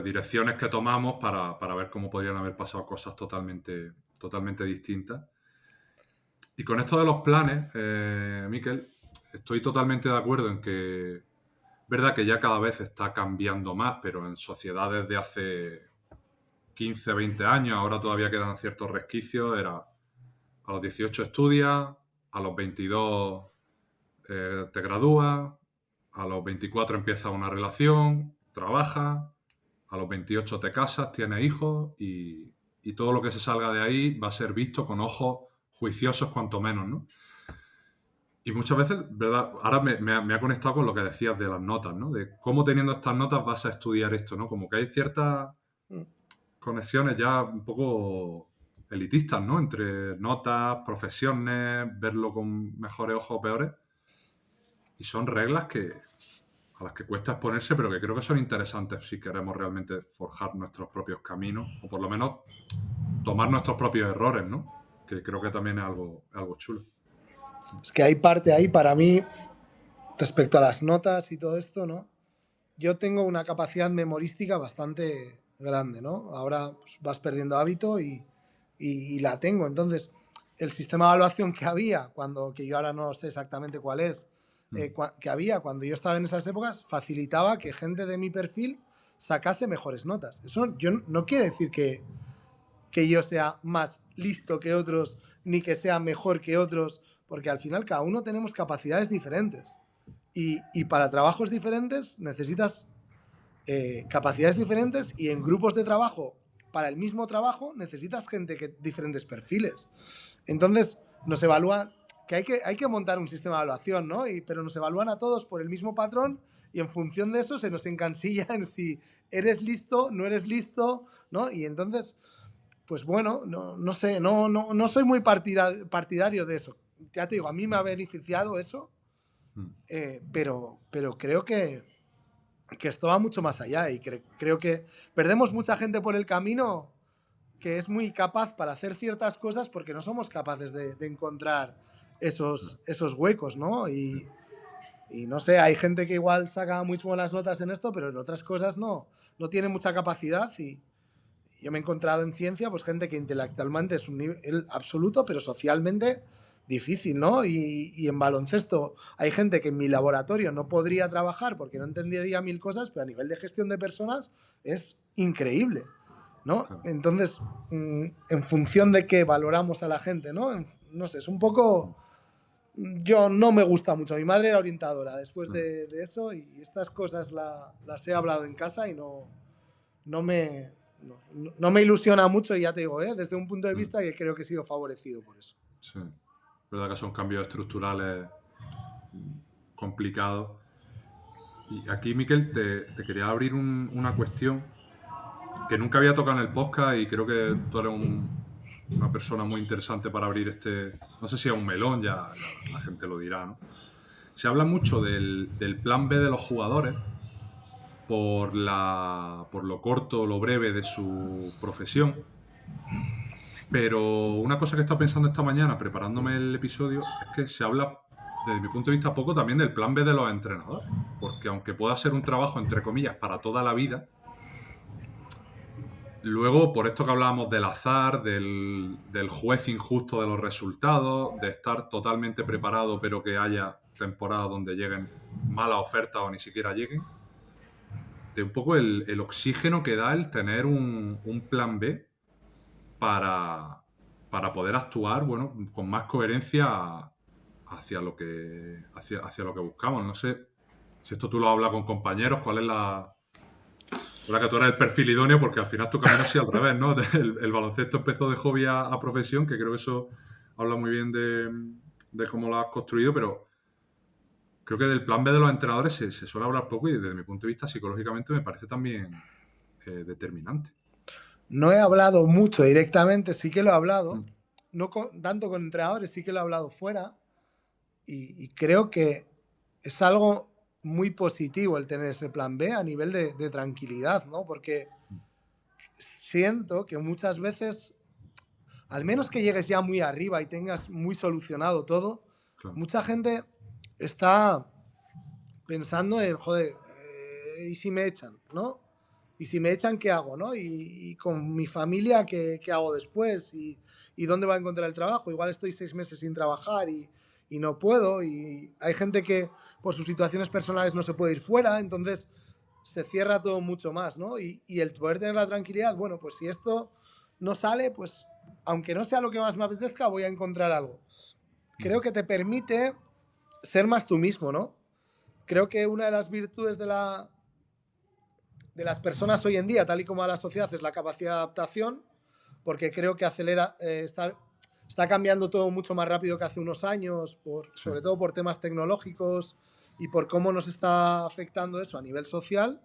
direcciones que tomamos para ver cómo podrían haber pasado cosas totalmente distintas. Y con esto de los planes, Miquel, estoy totalmente de acuerdo en que es verdad que ya cada vez está cambiando más, pero en sociedades de hace 15, 20 años, ahora todavía quedan ciertos resquicios, era a los 18 estudias, a los 22 te gradúas, a los 24 empiezas una relación, trabajas, a los 28 te casas, tienes hijos y todo lo que se salga de ahí va a ser visto con ojos juiciosos cuanto menos, ¿no? Y muchas veces, ¿verdad? Ahora me ha conectado con lo que decías de las notas, ¿no? De cómo teniendo estas notas vas a estudiar esto, ¿no? Como que hay ciertas conexiones ya un poco elitistas, ¿no? Entre notas, profesiones, verlo con mejores ojos o peores. Y son reglas a las que cuesta exponerse, pero que creo que son interesantes si queremos realmente forjar nuestros propios caminos, o por lo menos tomar nuestros propios errores, ¿no? Que creo que también es algo chulo. Es que hay parte ahí para mí, respecto a las notas y todo esto, ¿no? Yo tengo una capacidad memorística bastante grande, ¿no? Ahora pues, vas perdiendo hábito y la tengo. Entonces, el sistema de evaluación que había, que yo ahora no sé exactamente cuál es, que había cuando yo estaba en esas épocas, facilitaba que gente de mi perfil sacase mejores notas. Eso no quiere decir que yo sea más listo que otros, ni que sea mejor que otros, porque al final cada uno tenemos capacidades diferentes. Y para trabajos diferentes necesitas capacidades diferentes, y en grupos de trabajo, para el mismo trabajo, necesitas diferentes perfiles. Entonces, nos evalúan, que hay que montar un sistema de evaluación, ¿no? Pero nos evalúan a todos por el mismo patrón, y en función de eso se nos encansilla en si eres listo, no eres listo, ¿no? Y entonces, pues bueno, no sé, no soy muy partidario de eso. Ya te digo, a mí me ha beneficiado eso, pero creo que esto va mucho más allá, y creo que perdemos mucha gente por el camino que es muy capaz para hacer ciertas cosas, porque no somos capaces de encontrar esos huecos, ¿no? Y no sé, hay gente que igual saca muy buenas notas en esto, pero en otras cosas no tiene mucha capacidad. Y yo me he encontrado en ciencia pues gente que intelectualmente es un nivel absoluto, pero socialmente difícil, ¿no? Y en baloncesto hay gente que en mi laboratorio no podría trabajar porque no entendería mil cosas, pero a nivel de gestión de personas es increíble, ¿no? Claro. Entonces, en función de qué valoramos a la gente, ¿no? No sé, es un poco... Yo no me gusta mucho. Mi madre era orientadora después de eso, y estas cosas las he hablado en casa y no me ilusiona mucho, y ya te digo, desde un punto de vista que creo que he sido favorecido por eso. Sí, verdad que son cambios estructurales complicados. Y aquí, Miquel, te quería abrir una cuestión que nunca había tocado en el podcast y creo que tú eres una persona muy interesante para abrir no sé si es un melón, ya la gente lo dirá, ¿no? Se habla mucho del plan B de los jugadores por lo corto o lo breve de su profesión, pero una cosa que he estado pensando esta mañana preparándome el episodio es que se habla, desde mi punto de vista, poco también del plan B de los entrenadores, porque aunque pueda ser un trabajo, entre comillas, para toda la vida, luego, por esto que hablábamos del azar, del juez injusto de los resultados, de estar totalmente preparado pero que haya temporadas donde lleguen malas ofertas o ni siquiera lleguen, de un poco el oxígeno que da el tener un plan B para poder actuar, bueno, con más coherencia hacia lo que buscamos. No sé si esto tú lo hablas con compañeros, cuál es la... Ahora que tú eres el perfil idóneo, porque al final tu camino sí al revés, ¿no? El baloncesto empezó de hobby a profesión, que creo que eso habla muy bien de cómo lo has construido, pero creo que del plan B de los entrenadores se suele hablar poco y desde mi punto de vista psicológicamente me parece también determinante. No he hablado mucho directamente, sí que lo he hablado, no tanto con entrenadores, sí que lo he hablado fuera y creo que es algo muy positivo el tener ese plan B a nivel de tranquilidad, ¿no? Porque siento que muchas veces, al menos que llegues ya muy arriba y tengas muy solucionado todo, Claro. mucha gente está pensando en, joder, ¿y si me echan, no? ¿Y si me echan, qué hago, no? Y con mi familia, ¿qué hago después? ¿Y dónde va a encontrar el trabajo? Igual estoy 6 meses sin trabajar y no puedo. Y hay gente que por sus situaciones personales no se puede ir fuera, entonces se cierra todo mucho más, ¿no? Y el poder tener la tranquilidad, bueno, pues si esto no sale, pues aunque no sea lo que más me apetezca, voy a encontrar algo. Creo que te permite ser más tú mismo, ¿no? Creo que una de las virtudes de las personas hoy en día, tal y como a la sociedad, es la capacidad de adaptación, porque creo que acelera, está cambiando todo mucho más rápido que hace unos años, sobre todo por temas tecnológicos y por cómo nos está afectando eso a nivel social,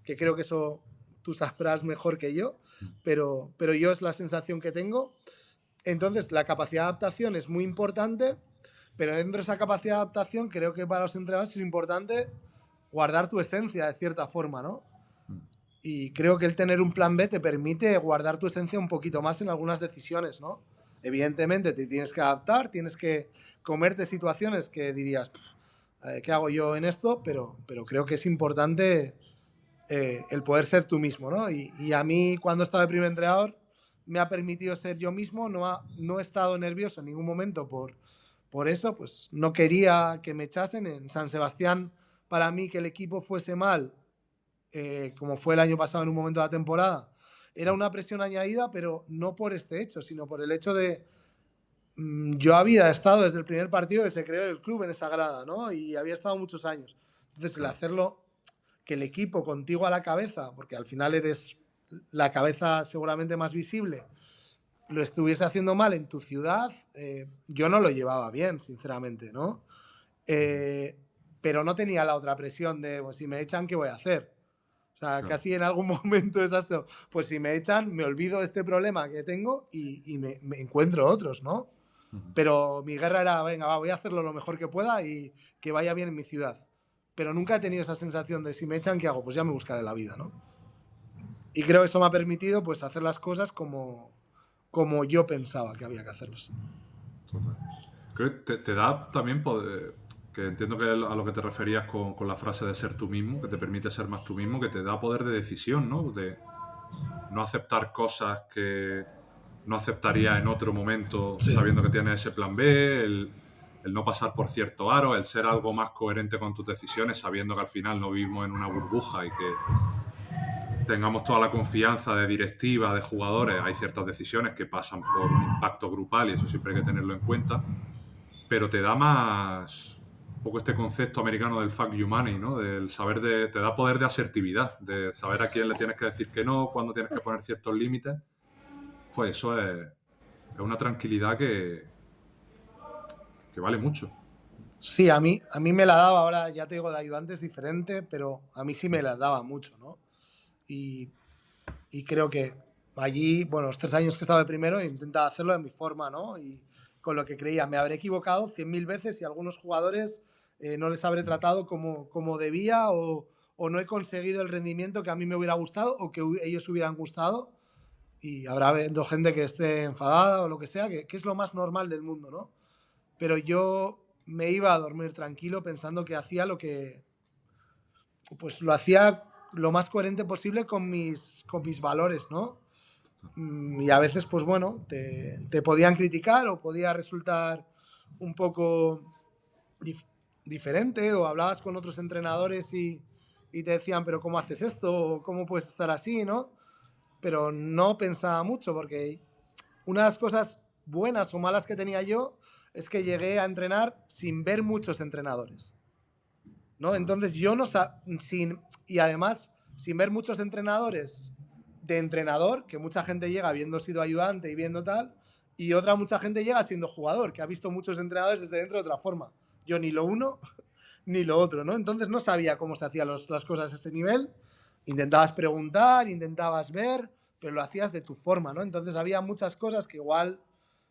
que creo que eso tú sabrás mejor que yo, pero yo es la sensación que tengo. Entonces, la capacidad de adaptación es muy importante, pero dentro de esa capacidad de adaptación creo que para los entrenadores es importante guardar tu esencia de cierta forma, ¿no? Y creo que el tener un plan B te permite guardar tu esencia un poquito más en algunas decisiones, ¿no? Evidentemente te tienes que adaptar, tienes que comerte situaciones que dirías, ¿qué hago yo en esto? Pero creo que es importante el poder ser tú mismo, ¿no? Y a mí cuando he estado de primer entrenador me ha permitido ser yo mismo, no he estado nervioso en ningún momento por eso, pues no quería que me echasen. En San Sebastián, para mí que el equipo fuese mal, como fue el año pasado en un momento de la temporada, era una presión añadida, pero no por este hecho, sino por el hecho de yo había estado desde el primer partido que se creó el club en esa grada, ¿no? Y había estado muchos años. Entonces, el hacerlo, que el equipo contigo a la cabeza, porque al final eres la cabeza seguramente más visible, lo estuviese haciendo mal en tu ciudad, yo no lo llevaba bien, sinceramente, ¿no? Pero no tenía la otra presión de, pues, si me echan, ¿qué voy a hacer? O sea, Claro. casi en algún momento es esto, pues si me echan, me olvido de este problema que tengo y me encuentro otros, ¿no? Pero mi guerra era, venga, va, voy a hacerlo lo mejor que pueda y que vaya bien en mi ciudad. Pero nunca he tenido esa sensación de si me echan, ¿qué hago? Pues ya me buscaré la vida, ¿no? Y creo que eso me ha permitido pues hacer las cosas como yo pensaba que había que hacerlas. Total. Creo que te da también poder, que entiendo que a lo que te referías con la frase de ser tú mismo, que te permite ser más tú mismo, que te da poder de decisión, ¿no? De no aceptar cosas que no aceptaría en otro momento, Sí. sabiendo que tienes ese plan B, el no pasar por cierto aro, el ser algo más coherente con tus decisiones, sabiendo que al final no vivimos en una burbuja y que tengamos toda la confianza de directiva, de jugadores. Hay ciertas decisiones que pasan por un impacto grupal y eso siempre hay que tenerlo en cuenta, pero te da más un poco este concepto americano del fuck you money, ¿no? Del saber te da poder de asertividad, de saber a quién le tienes que decir que no, cuándo tienes que poner ciertos límites. Pues eso es una tranquilidad que vale mucho. Sí, a mí me la daba, ahora ya te digo, de ayudante es diferente, pero a mí sí me la daba mucho, ¿no? Y, y creo que allí, bueno, los 3 años que estaba de primero, intentaba hacerlo de mi forma, ¿no? Y con lo que creía, me habré equivocado 100.000 veces y a algunos jugadores no les habré tratado como debía o no he conseguido el rendimiento que a mí me hubiera gustado o que ellos hubieran gustado. Y habrá habido gente que esté enfadada o lo que sea, que es lo más normal del mundo, ¿no? Pero yo me iba a dormir tranquilo pensando que hacía pues lo hacía lo más coherente posible con mis valores, ¿no? Y a veces, pues bueno, te podían criticar o podía resultar un poco dif- diferente o hablabas con otros entrenadores y te decían, pero ¿cómo haces esto? ¿O cómo puedes estar así? ¿No? Pero no pensaba mucho porque una de las cosas buenas o malas que tenía yo es que llegué a entrenar sin ver muchos entrenadores, ¿no? Entonces yo no sin y además sin ver muchos entrenadores de entrenador, que mucha gente llega habiendo sido ayudante y viendo tal, y otra mucha gente llega siendo jugador, que ha visto muchos entrenadores desde dentro de otra forma. Yo ni lo uno ni lo otro, ¿no? Entonces no sabía cómo se hacían las cosas a ese nivel. Intentabas preguntar, intentabas ver, pero lo hacías de tu forma, ¿no? Entonces había muchas cosas que igual,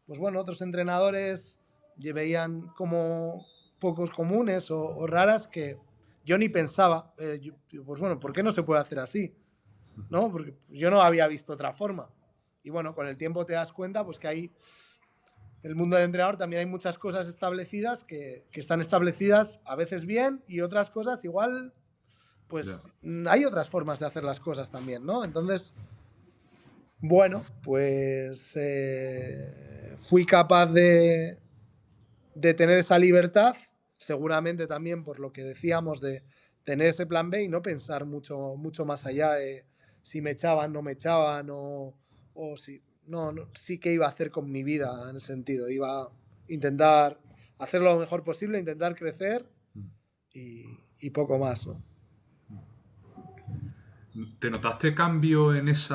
pues bueno, otros entrenadores veían como pocos comunes o raras que yo ni pensaba. Pues bueno, ¿por qué no se puede hacer así? ¿No? Porque yo no había visto otra forma. Y bueno, con el tiempo te das cuenta pues que hay el mundo del entrenador también hay muchas cosas establecidas que están establecidas a veces bien y otras cosas igual, Ya. pues hay otras formas de hacer las cosas también, ¿no? Entonces, bueno, pues fui capaz de tener esa libertad, seguramente también por lo que decíamos de tener ese plan B y no pensar mucho, mucho más allá de si me echaban, no me echaban o si... No, no, sí que iba a hacer con mi vida en ese sentido. Iba a intentar hacerlo lo mejor posible, intentar crecer y, y poco más, ¿no? ¿Te notaste cambio en ese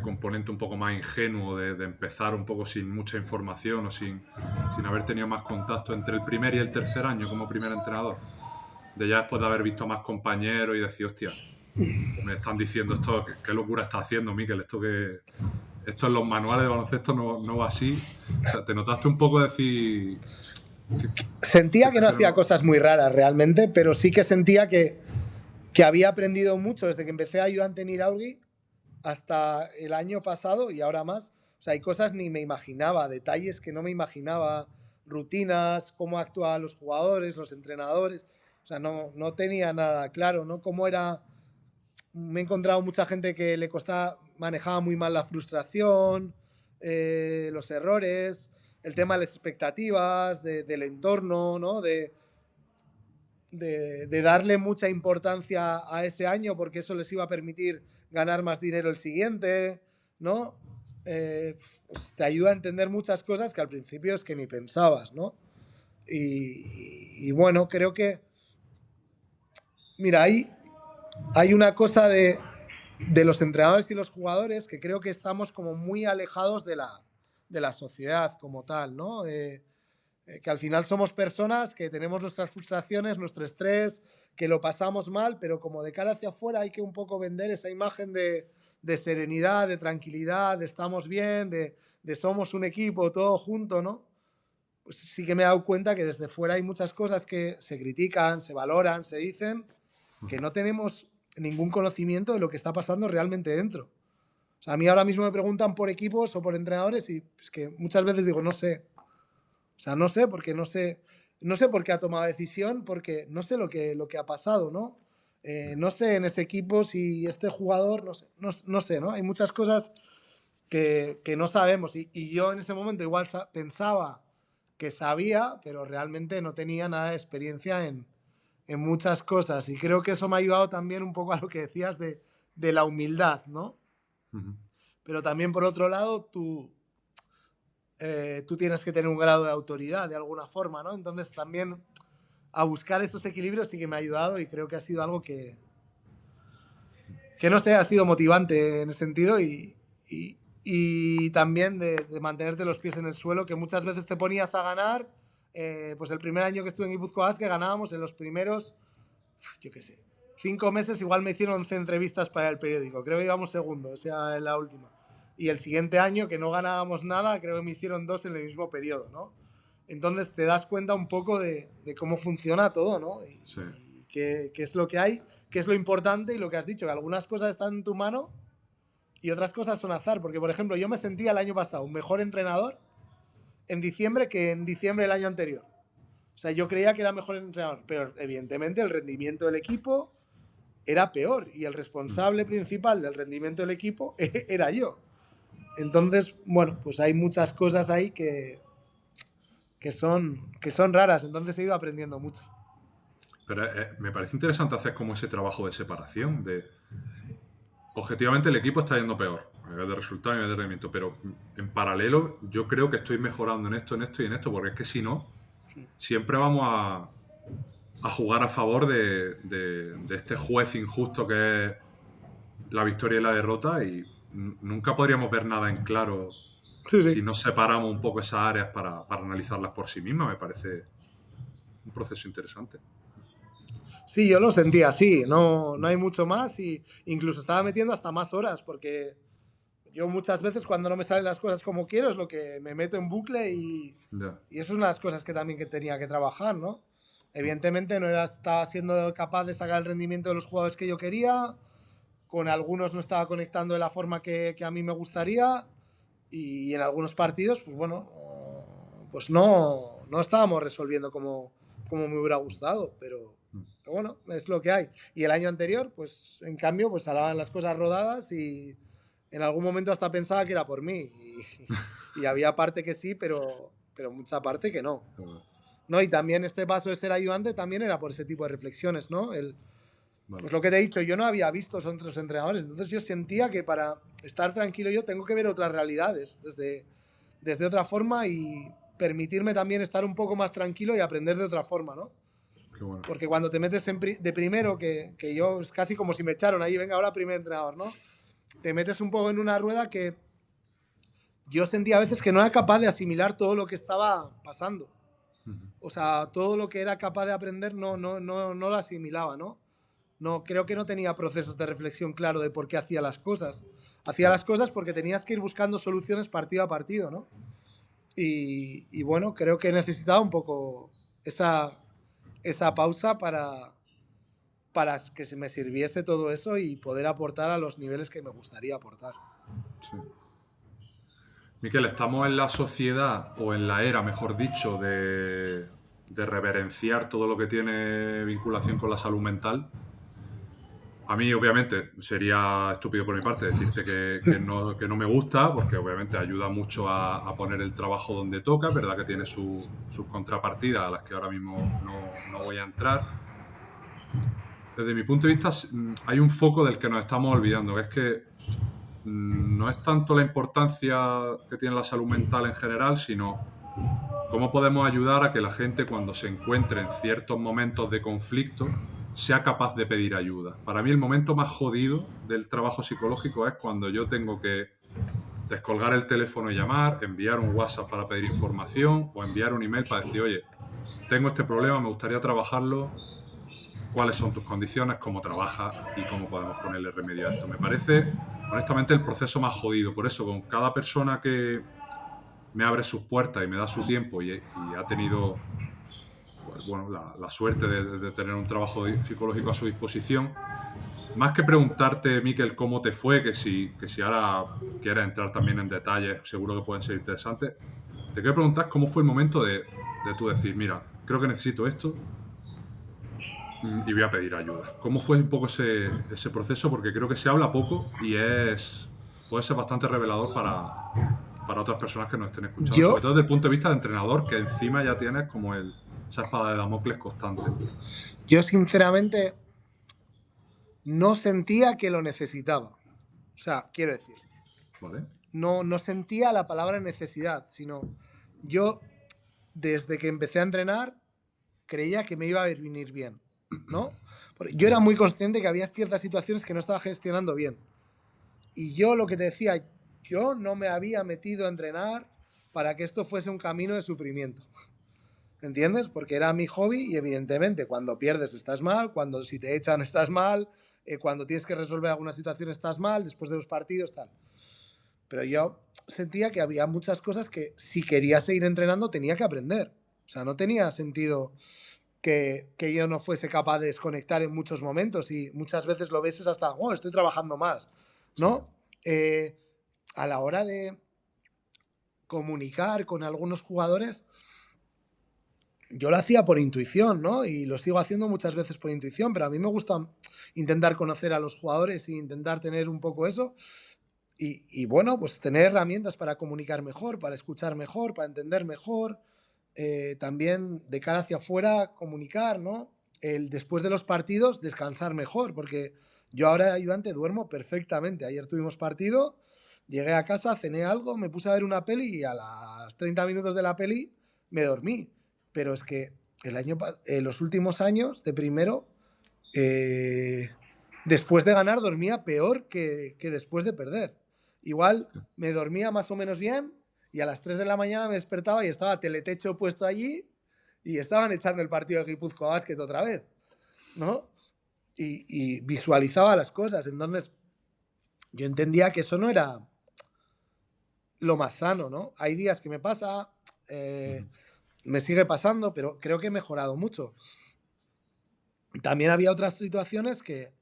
componente un poco más ingenuo de empezar un poco sin mucha información o sin haber tenido más contacto entre el primer y el tercer año como primer entrenador? De ya después de haber visto más compañeros y decir, hostia, me están diciendo esto, qué locura está haciendo Mikel, esto en los manuales de baloncesto no va así. O sea, ¿te notaste un poco decir que Sentía que no hacía prefiero... cosas muy raras realmente, pero sí que sentía que había aprendido mucho desde que empecé a ayudante en Iraurgi hasta el año pasado y ahora más. O sea, hay cosas ni me imaginaba, detalles que no me imaginaba, rutinas, cómo actuaban los jugadores, los entrenadores. O sea, no tenía nada claro, ¿no? Cómo era. Me he encontrado mucha gente que le costaba, manejaba muy mal la frustración, los errores, el tema de las expectativas, del entorno, ¿no? De darle mucha importancia a ese año porque eso les iba a permitir ganar más dinero el siguiente, ¿no? Pues te ayuda a entender muchas cosas que al principio es que ni pensabas, ¿no? Y bueno, creo que, mira, hay una cosa de los entrenadores y los jugadores que creo que estamos como muy alejados de la sociedad como tal, ¿no? Que al final somos personas que tenemos nuestras frustraciones, nuestro estrés, que lo pasamos mal, pero como de cara hacia afuera hay que un poco vender esa imagen de serenidad, de tranquilidad, de estamos bien, de somos un equipo, todo junto, ¿no? Pues sí que me he dado cuenta que desde fuera hay muchas cosas que se critican, se valoran, se dicen, que no tenemos ningún conocimiento de lo que está pasando realmente dentro. O sea, a mí ahora mismo me preguntan por equipos o por entrenadores y es que muchas veces digo, no sé. O sea, no sé, porque no sé por qué ha tomado decisión, porque no sé lo que ha pasado, ¿no? No sé en ese equipo si este jugador, no sé, ¿no? Hay muchas cosas que no sabemos y yo en ese momento igual pensaba que sabía, pero realmente no tenía nada de experiencia en muchas cosas y creo que eso me ha ayudado también un poco a lo que decías de la humildad, ¿no? Ujú. Pero también por otro lado, tú tienes que tener un grado de autoridad de alguna forma, ¿no? Entonces también a buscar esos equilibrios sí que me ha ayudado y creo que ha sido algo que no sé, ha sido motivante en ese sentido y y también de mantenerte los pies en el suelo, que muchas veces te ponías a ganar. Pues el primer año que estuve en Guipúzcoa Basket ganábamos en los primeros, yo qué sé, 5 meses igual me hicieron 11 entrevistas para el periódico, creo que íbamos segundo, o sea, en la última. Y el siguiente año, que no ganábamos nada, creo que me hicieron 2 en el mismo periodo, ¿no? Entonces te das cuenta un poco de cómo funciona todo, ¿no? Y, Sí. y qué es lo que hay, qué es lo importante y lo que has dicho, que algunas cosas están en tu mano y otras cosas son azar. Porque, por ejemplo, yo me sentía el año pasado un mejor entrenador en diciembre que en diciembre del año anterior. O sea, yo creía que era mejor entrenador, pero evidentemente el rendimiento del equipo era peor y el responsable principal del rendimiento del equipo era yo. Entonces, bueno, pues hay muchas cosas ahí que son raras, entonces he ido aprendiendo mucho. Pero me parece interesante hacer como ese trabajo de separación, objetivamente el equipo está yendo peor, a nivel de resultado y a nivel de rendimiento, pero en paralelo yo creo que estoy mejorando en esto y en esto, porque es que si no, siempre vamos a jugar a favor de este juez injusto que es la victoria y la derrota, y nunca podríamos ver nada en claro si no separamos un poco esas áreas para analizarlas por sí mismas. Me parece un proceso interesante. Sí, yo lo sentía así, no hay mucho más y incluso estaba metiendo hasta más horas porque yo muchas veces cuando no me salen las cosas como quiero es lo que me meto en bucle y eso es una de las cosas que también que tenía que trabajar, ¿no? Evidentemente no estaba siendo capaz de sacar el rendimiento de los jugadores que yo quería, con algunos no estaba conectando de la forma que a mí me gustaría y en algunos partidos, pues bueno, pues no estábamos resolviendo como me hubiera gustado, pero bueno, es lo que hay. Y el año anterior, pues en cambio, pues salaban las cosas rodadas y en algún momento hasta pensaba que era por mí. Y había parte que sí, pero mucha parte que no. ¿No? Y también este paso de ser ayudante también era por ese tipo de reflexiones, ¿no? Pues lo que te he dicho, yo no había visto a otros entrenadores, entonces yo sentía que para estar tranquilo yo tengo que ver otras realidades desde otra forma y permitirme también estar un poco más tranquilo y aprender de otra forma, ¿no? Bueno. Porque cuando te metes de primero, que yo es casi como si me echaron ahí, venga, ahora primer entrenador, ¿no? Te metes un poco en una rueda que yo sentía a veces que no era capaz de asimilar todo lo que estaba pasando. O sea, todo lo que era capaz de aprender no lo asimilaba, ¿no? No, creo que no tenía procesos de reflexión claro de por qué hacía las cosas. Hacía las cosas porque tenías que ir buscando soluciones partido a partido, ¿no? Y bueno, creo que necesitaba un poco esa pausa para que se me sirviese todo eso y poder aportar a los niveles que me gustaría aportar. Sí. Miquel, estamos en la sociedad, o en la era, mejor dicho, de reverenciar todo lo que tiene vinculación con la salud mental. A mí, obviamente, sería estúpido por mi parte decirte que no me gusta, porque obviamente ayuda mucho a poner el trabajo donde toca. Es verdad que tiene sus contrapartidas a las que ahora mismo no voy a entrar. Desde mi punto de vista, hay un foco del que nos estamos olvidando, que es que no es tanto la importancia que tiene la salud mental en general, sino cómo podemos ayudar a que la gente, cuando se encuentre en ciertos momentos de conflicto, sea capaz de pedir ayuda. Para mí el momento más jodido del trabajo psicológico es cuando yo tengo que descolgar el teléfono y llamar, enviar un WhatsApp para pedir información o enviar un email para decir, oye, tengo este problema, me gustaría trabajarlo, cuáles son tus condiciones, cómo trabajas y cómo podemos ponerle remedio a esto. Me parece, honestamente, el proceso más jodido. Por eso, con cada persona que me abre sus puertas y me da su tiempo y ha tenido pues, bueno, la suerte de tener un trabajo psicológico a su disposición, más que preguntarte, Miquel, cómo te fue, que si ahora quieres entrar también en detalles, seguro que pueden ser interesantes, te quiero preguntar cómo fue el momento de tú decir, mira, creo que necesito esto y voy a pedir ayuda. ¿Cómo fue un poco ese proceso? Porque creo que se habla poco y puede ser bastante revelador para otras personas que nos estén escuchando, sobre todo desde el punto de vista de entrenador, que encima ya tienes como esa espada de Damocles constante. Yo sinceramente no sentía que lo necesitaba. O sea, quiero decir, ¿vale? No sentía la palabra necesidad, sino yo desde que empecé a entrenar creía que me iba a venir bien, ¿no? Porque yo era muy consciente que había ciertas situaciones que no estaba gestionando bien. Y yo lo que te decía, yo no me había metido a entrenar para que esto fuese un camino de sufrimiento. ¿Entiendes? Porque era mi hobby y evidentemente cuando pierdes estás mal, cuando si te echan estás mal, cuando tienes que resolver alguna situación estás mal, después de los partidos tal. Pero yo sentía que había muchas cosas que si quería seguir entrenando tenía que aprender. O sea, no tenía sentido que yo no fuese capaz de desconectar en muchos momentos y muchas veces lo ves es hasta, oh, estoy trabajando más, Sí. ¿no? A la hora de comunicar con algunos jugadores, yo lo hacía por intuición, ¿no? Y lo sigo haciendo muchas veces por intuición, pero a mí me gusta intentar conocer a los jugadores e intentar tener un poco eso. Y bueno, pues tener herramientas para comunicar mejor, para escuchar mejor, para entender mejor. También de cara hacia afuera comunicar, ¿no? Después de los partidos descansar mejor, porque yo ahora ayudante duermo perfectamente. Ayer tuvimos partido, llegué a casa, cené algo, me puse a ver una peli y a las 30 minutos de la peli me dormí. Pero es que los últimos años de primero, eh, después de ganar dormía peor que después de perder. Igual me dormía más o menos bien y a las 3 de la mañana me despertaba y estaba teletecho puesto allí y estaban echando el partido del Guipúzcoa Basket otra vez, ¿no? Y visualizaba las cosas. Entonces, yo entendía que eso no era lo más sano, ¿no? Hay días que me pasa, me sigue pasando, pero creo que he mejorado mucho. También había otras situaciones que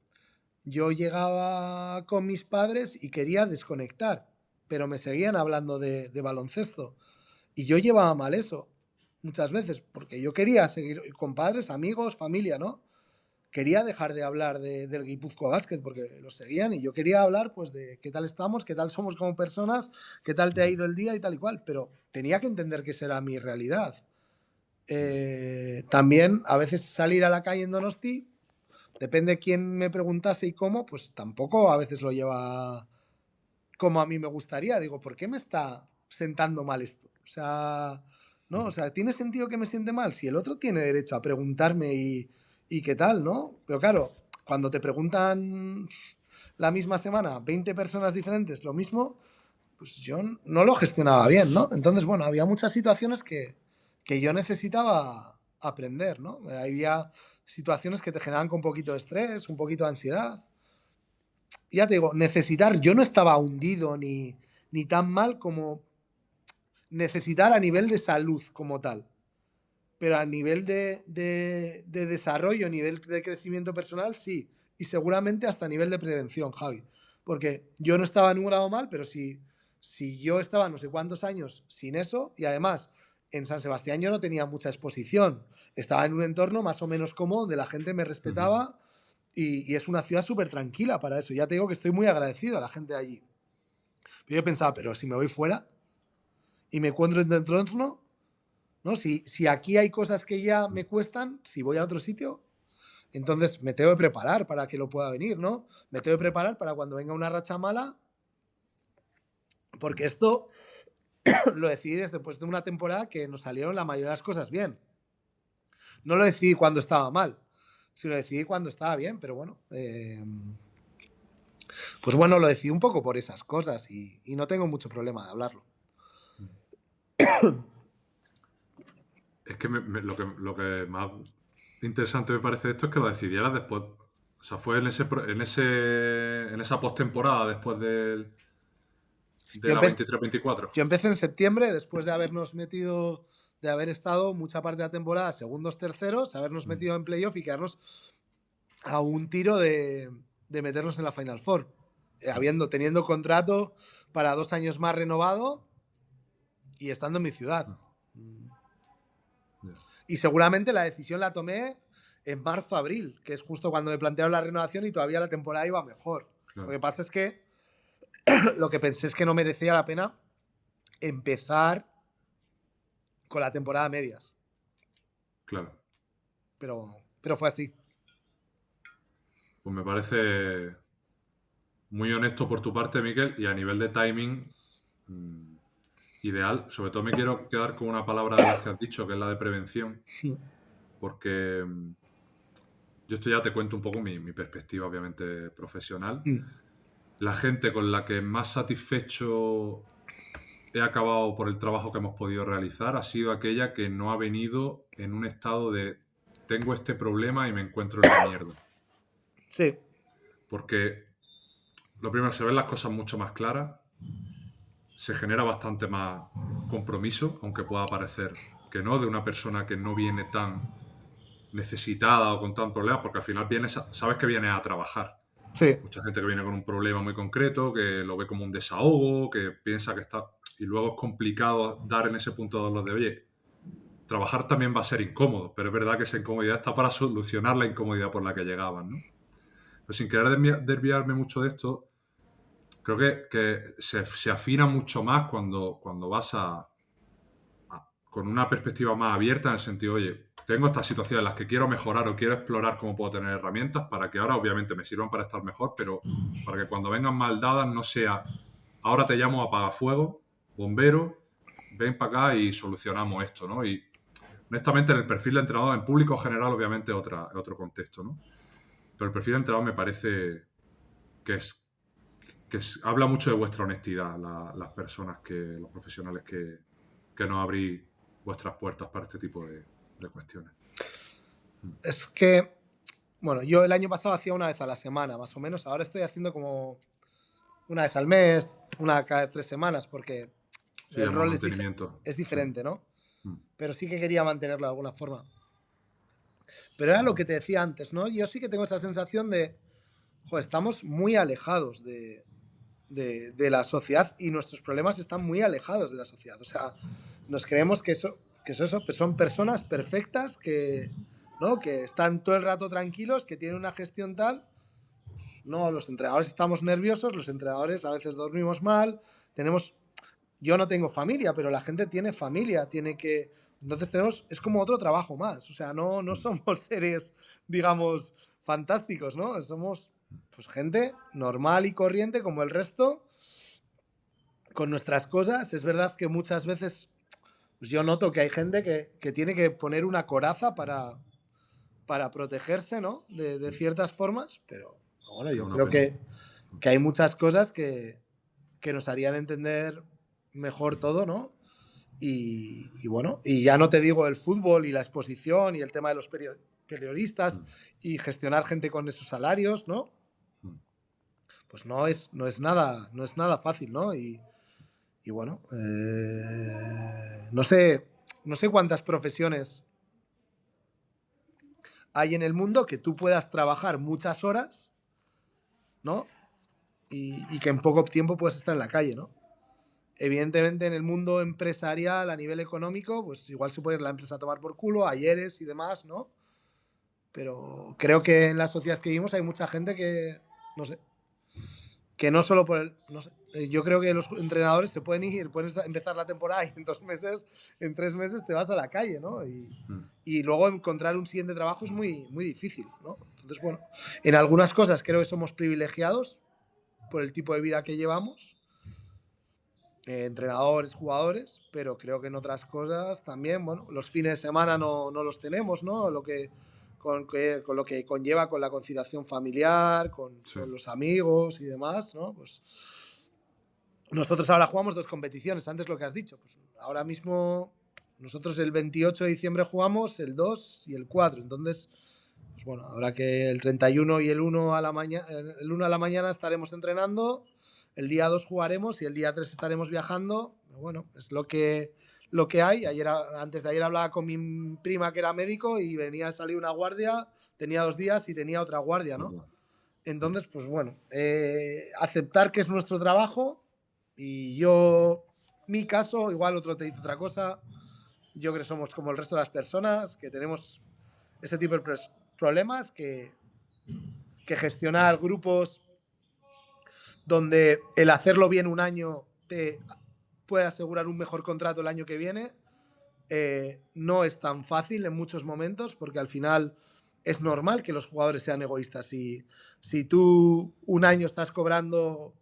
yo llegaba con mis padres y quería desconectar, pero me seguían hablando de baloncesto. Y yo llevaba mal eso muchas veces, porque yo quería seguir con padres, amigos, familia, ¿no? Quería dejar de hablar del Guipúzcoa Basket porque lo seguían y yo quería hablar pues de qué tal estamos, qué tal somos como personas, qué tal te ha ido el día y tal y cual, pero tenía que entender que esa era mi realidad. También a veces salir a la calle en Donosti, depende quién me preguntase y cómo, pues tampoco a veces lo lleva como a mí me gustaría. Digo, ¿por qué me está sentando mal esto? O sea, ¿no? O sea, ¿tiene sentido que me siente mal? Si el otro tiene derecho a preguntarme y qué tal, ¿no? Pero claro, cuando te preguntan la misma semana 20 personas diferentes lo mismo, pues yo no lo gestionaba bien, ¿no? Entonces, bueno, había muchas situaciones que yo necesitaba aprender, ¿no? Había situaciones que te generaban con un poquito de estrés, un poquito de ansiedad. Ya te digo, necesitar, yo no estaba hundido ni tan mal como necesitar a nivel de salud como tal, pero a nivel de desarrollo, a nivel de crecimiento personal, sí, y seguramente hasta a nivel de prevención, Javi, porque yo no estaba en un grado mal, pero si yo estaba no sé cuántos años sin eso, y además en San Sebastián yo no tenía mucha exposición, estaba en un entorno más o menos cómodo, donde la gente me respetaba, y es una ciudad súper tranquila para eso. Ya te digo que estoy muy agradecido a la gente de allí. Pero yo pensaba, pero si me voy fuera y me encuentro en otro entorno, ¿no? Si aquí hay cosas que ya me cuestan, si voy a otro sitio, entonces me tengo que preparar para que lo pueda venir, ¿no? Me tengo que preparar para cuando venga una racha mala, porque esto lo decidí después de una temporada que nos salieron la mayoría de las cosas bien. No lo decidí cuando estaba mal, sino lo decidí cuando estaba bien, pero bueno, pues bueno, lo decidí un poco por esas cosas y no tengo mucho problema de hablarlo. Es que lo que más interesante me parece de esto es que lo decidieras después. O sea, fue en esa postemporada después de Yo, la empe 23-24. yo empecé en septiembre, después de habernos metido, de haber estado mucha parte de la temporada segundos, terceros, habernos metido en playoff y quedarnos a un tiro de meternos en la Final Four. Teniendo contrato para 2 años más renovado y estando en mi ciudad. Y seguramente la decisión la tomé en marzo, abril, que es justo cuando me plantearon la renovación y todavía la temporada iba mejor. Claro. Lo que pasa es que lo que pensé es que no merecía la pena empezar con la temporada a medias. Claro. Pero fue así. Pues me parece muy honesto por tu parte, Miquel, y a nivel de timing, ideal. Sobre todo me quiero quedar con una palabra de las que has dicho, que es la de prevención, porque yo esto ya te cuento un poco mi perspectiva, obviamente, profesional. la gente con la que más satisfecho he acabado por el trabajo que hemos podido realizar ha sido aquella que no ha venido en un estado de tengo este problema y me encuentro en la mierda. Sí, Porque lo primero, se ven las cosas mucho más claras, se genera bastante más compromiso, aunque pueda parecer que no, de una persona que no viene tan necesitada o con tan problemas, porque al final sabes que viene a trabajar. sí, Mucha gente que viene con un problema muy concreto, que lo ve como un desahogo, que piensa que está... Y luego es complicado dar en ese punto de oye, trabajar también va a ser incómodo, pero es verdad que esa incomodidad está para solucionar la incomodidad por la que llegaban, ¿no? Pero sin querer desviarme mucho de esto, creo que se afina mucho más cuando vas con una perspectiva más abierta en el sentido, oye, tengo estas situaciones en las que quiero mejorar o quiero explorar cómo puedo tener herramientas para que ahora obviamente me sirvan para estar mejor, pero para que cuando vengan mal dadas no sea, ahora te llamo apagafuego, bombero, ven para acá y solucionamos esto, ¿no? Y honestamente en el perfil de entrenador, en público general obviamente otro contexto, ¿no? Pero el perfil de entrenador me parece que habla mucho de vuestra honestidad, las personas, los profesionales que nos abrís vuestras puertas para este tipo de cuestiones. es que, bueno, yo el año pasado hacía una vez a la semana, más o menos. Ahora estoy haciendo como una vez al mes, una cada 3 semanas, porque Sí, el llama rol mantenimiento. es diferente, ¿no? Mm. Pero sí que quería mantenerlo de alguna forma. Pero era lo que te decía antes, ¿no? Yo sí que tengo esa sensación de, joder, estamos muy alejados de la sociedad y nuestros problemas están muy alejados de la sociedad. O sea, nos creemos que son personas perfectas que, ¿no? Que están todo el rato tranquilos, que tienen una gestión tal. No, los entrenadores estamos nerviosos, los entrenadores a veces dormimos mal, tenemos... Yo no tengo familia, pero la gente tiene familia, tiene que... Entonces es como otro trabajo más, o sea, no somos seres, digamos, fantásticos, ¿no? Somos pues gente normal y corriente como el resto, con nuestras cosas. Es verdad que muchas veces pues yo noto que hay gente que tiene que poner una coraza para protegerse, ¿no? De ciertas formas, pero bueno, yo Una creo pena. que hay muchas cosas que nos harían entender mejor todo, ¿no? Y bueno, y ya no te digo el fútbol y la exposición y el tema de los periodistas y gestionar gente con esos salarios, ¿no? Pues no es nada fácil, ¿no? Y bueno, no sé cuántas profesiones hay en el mundo que tú puedas trabajar muchas horas, ¿no? Y que en poco tiempo puedas estar en la calle, ¿no? Evidentemente en el mundo empresarial a nivel económico, pues igual se puede ir la empresa a tomar por culo, ayeres y demás, ¿no? Pero creo que en la sociedad que vivimos hay mucha gente que, no sé, que no solo por el, no sé, yo creo que los entrenadores se pueden ir, pueden empezar la temporada y en 2 meses, en 3 meses te vas a la calle, ¿no? Y luego encontrar un siguiente trabajo es muy difícil, ¿no? Entonces, bueno, en algunas cosas creo que somos privilegiados por el tipo de vida que llevamos, entrenadores, jugadores, pero creo que en otras cosas también, bueno, los fines de semana no los tenemos, ¿no? Con lo que conlleva con la conciliación familiar, Sí. con los amigos y demás, ¿no? Pues nosotros ahora jugamos 2 competiciones, antes lo que has dicho, pues ahora mismo nosotros el 28 de diciembre jugamos el 2 y el 4, entonces pues bueno, habrá que el 31 y el 1 a la mañana estaremos entrenando, el día 2 jugaremos y el día 3 estaremos viajando. Bueno, es lo que hay. Antes de ayer hablaba con mi prima que era médico y venía a salir una guardia, tenía 2 días y tenía otra guardia, ¿no? Entonces, pues bueno, aceptar que es nuestro trabajo y mi caso, igual otro te dice otra cosa, yo creo que somos como el resto de las personas, que tenemos ese tipo de problemas, que gestionar grupos donde el hacerlo bien un año te puede asegurar un mejor contrato el año que viene, no es tan fácil en muchos momentos, porque al final es normal que los jugadores sean egoístas. Si tú un año estás cobrando,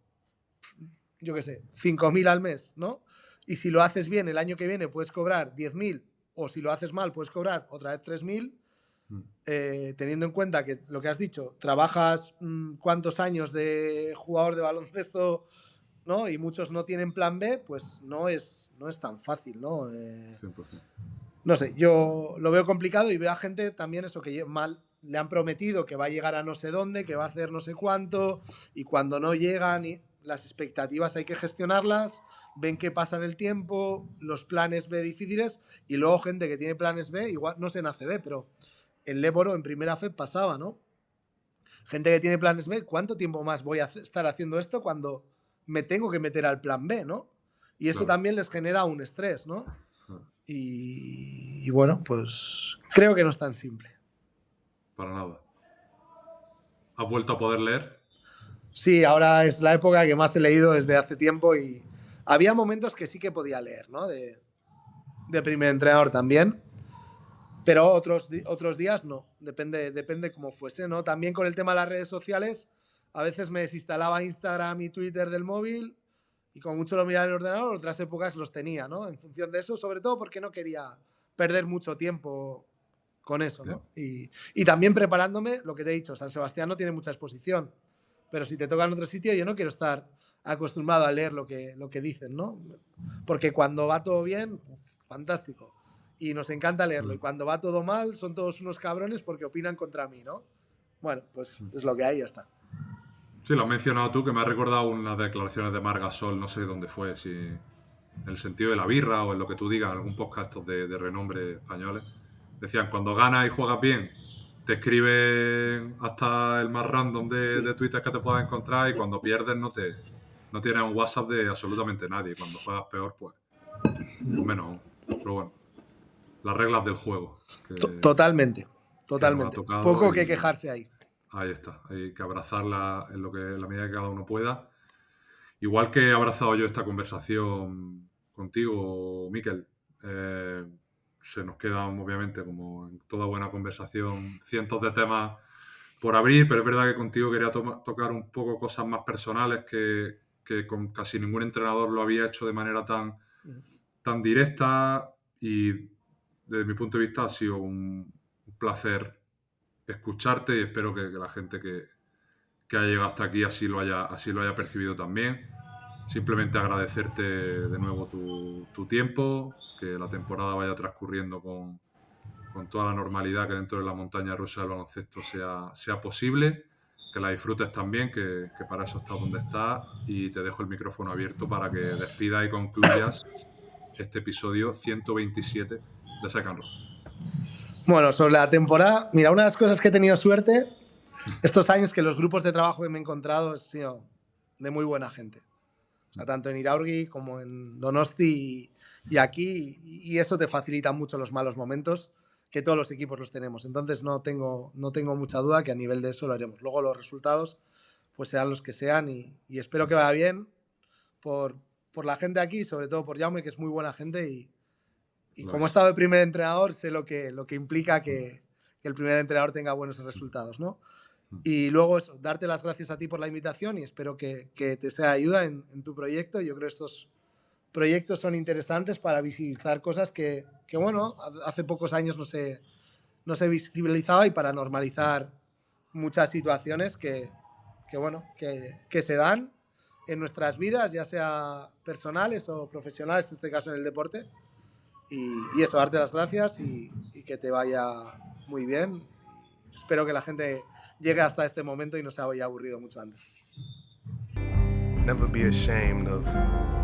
yo qué sé, 5.000 al mes, ¿no? Y si lo haces bien el año que viene puedes cobrar 10.000, o si lo haces mal puedes cobrar otra vez 3.000, teniendo en cuenta que lo que has dicho, trabajas cuántos años de jugador de baloncesto, ¿no? Y muchos no tienen plan B, pues no es tan fácil, ¿no? 100%. No sé, yo lo veo complicado y veo a gente también eso que le han prometido que va a llegar a no sé dónde, que va a hacer no sé cuánto, y cuando no llegan, las expectativas hay que gestionarlas, ven qué pasa en el tiempo, los planes B difíciles, y luego gente que tiene planes B, igual no sé en ACB, pero en Léboro, en primera FED pasaba, ¿no? Gente que tiene planes B, ¿cuánto tiempo más voy a estar haciendo esto cuando me tengo que meter al plan B, ¿no? Y eso también les genera un estrés, ¿no? Y bueno, pues creo que no es tan simple. Para nada. ¿Has vuelto a poder leer? Sí, ahora es la época que más he leído desde hace tiempo y había momentos que sí que podía leer, ¿no? De primer entrenador también, pero otros días no, depende cómo fuese, ¿no? También con el tema de las redes sociales, a veces me desinstalaba Instagram y Twitter del móvil y como mucho lo miraba en el ordenador, otras épocas los tenía, ¿no? En función de eso, sobre todo porque no quería perder mucho tiempo con eso, ¿no? Y también preparándome, lo que te he dicho, San Sebastián no tiene mucha exposición, pero si te toca en otro sitio, yo no quiero estar acostumbrado a leer lo que dicen, ¿no? Porque cuando va todo bien, fantástico. Y nos encanta leerlo. Y cuando va todo mal, son todos unos cabrones porque opinan contra mí, ¿no? Bueno, pues es lo que hay, ya está. Sí, lo has mencionado tú, que me ha recordado unas declaraciones de Marc Gasol, no sé dónde fue, si en el sentido de la birra o en lo que tú digas, algún podcast de renombre españoles. Decían, cuando ganas y juegas bien, te escriben hasta el más random de Twitter que te puedas encontrar, y cuando pierdes no tienes un WhatsApp de absolutamente nadie. Cuando juegas peor, pues menos aún. Pero bueno, las reglas del juego. Totalmente. Poco que quejarse ahí. Ahí está, hay que abrazarla en la medida que cada uno pueda. Igual que he abrazado yo esta conversación contigo, Mikel, se nos quedan, obviamente, como en toda buena conversación, cientos de temas por abrir, pero es verdad que contigo quería tocar un poco cosas más personales que con casi ningún entrenador lo había hecho de manera tan directa, y desde mi punto de vista ha sido un placer escucharte, y espero que la gente que haya llegado hasta aquí así lo haya percibido también. Simplemente agradecerte de nuevo tu tiempo, que la temporada vaya transcurriendo con toda la normalidad que dentro de la montaña rusa del baloncesto sea posible, que la disfrutes también, que para eso estás donde estás, y te dejo el micrófono abierto para que despidas y concluyas este episodio 127 de Second Row. Bueno, sobre la temporada, mira, una de las cosas que he tenido suerte estos años, que los grupos de trabajo que me he encontrado han sido de muy buena gente. O sea, tanto en Iraurgi como en Donosti y aquí, y eso te facilita mucho los malos momentos, que todos los equipos los tenemos. Entonces no tengo mucha duda que a nivel de eso lo haremos. Luego los resultados pues serán los que sean, y espero que vaya bien por la gente aquí, sobre todo por Jaume, que es muy buena gente, y como he estado de primer entrenador, sé lo que implica que el primer entrenador tenga buenos resultados, ¿no? Y luego eso, darte las gracias a ti por la invitación, y espero que te sea de ayuda en tu proyecto. Yo creo que estos proyectos son interesantes para visibilizar cosas que bueno, hace pocos años no se visibilizaba, y para normalizar muchas situaciones que se dan en nuestras vidas, ya sea personales o profesionales, en este caso en el deporte. Y eso, darte las gracias y que te vaya muy bien. Espero que la gente llegue hasta este momento y no se haya aburrido mucho antes. Never be ashamed of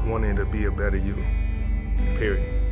wanting to be a better you, period.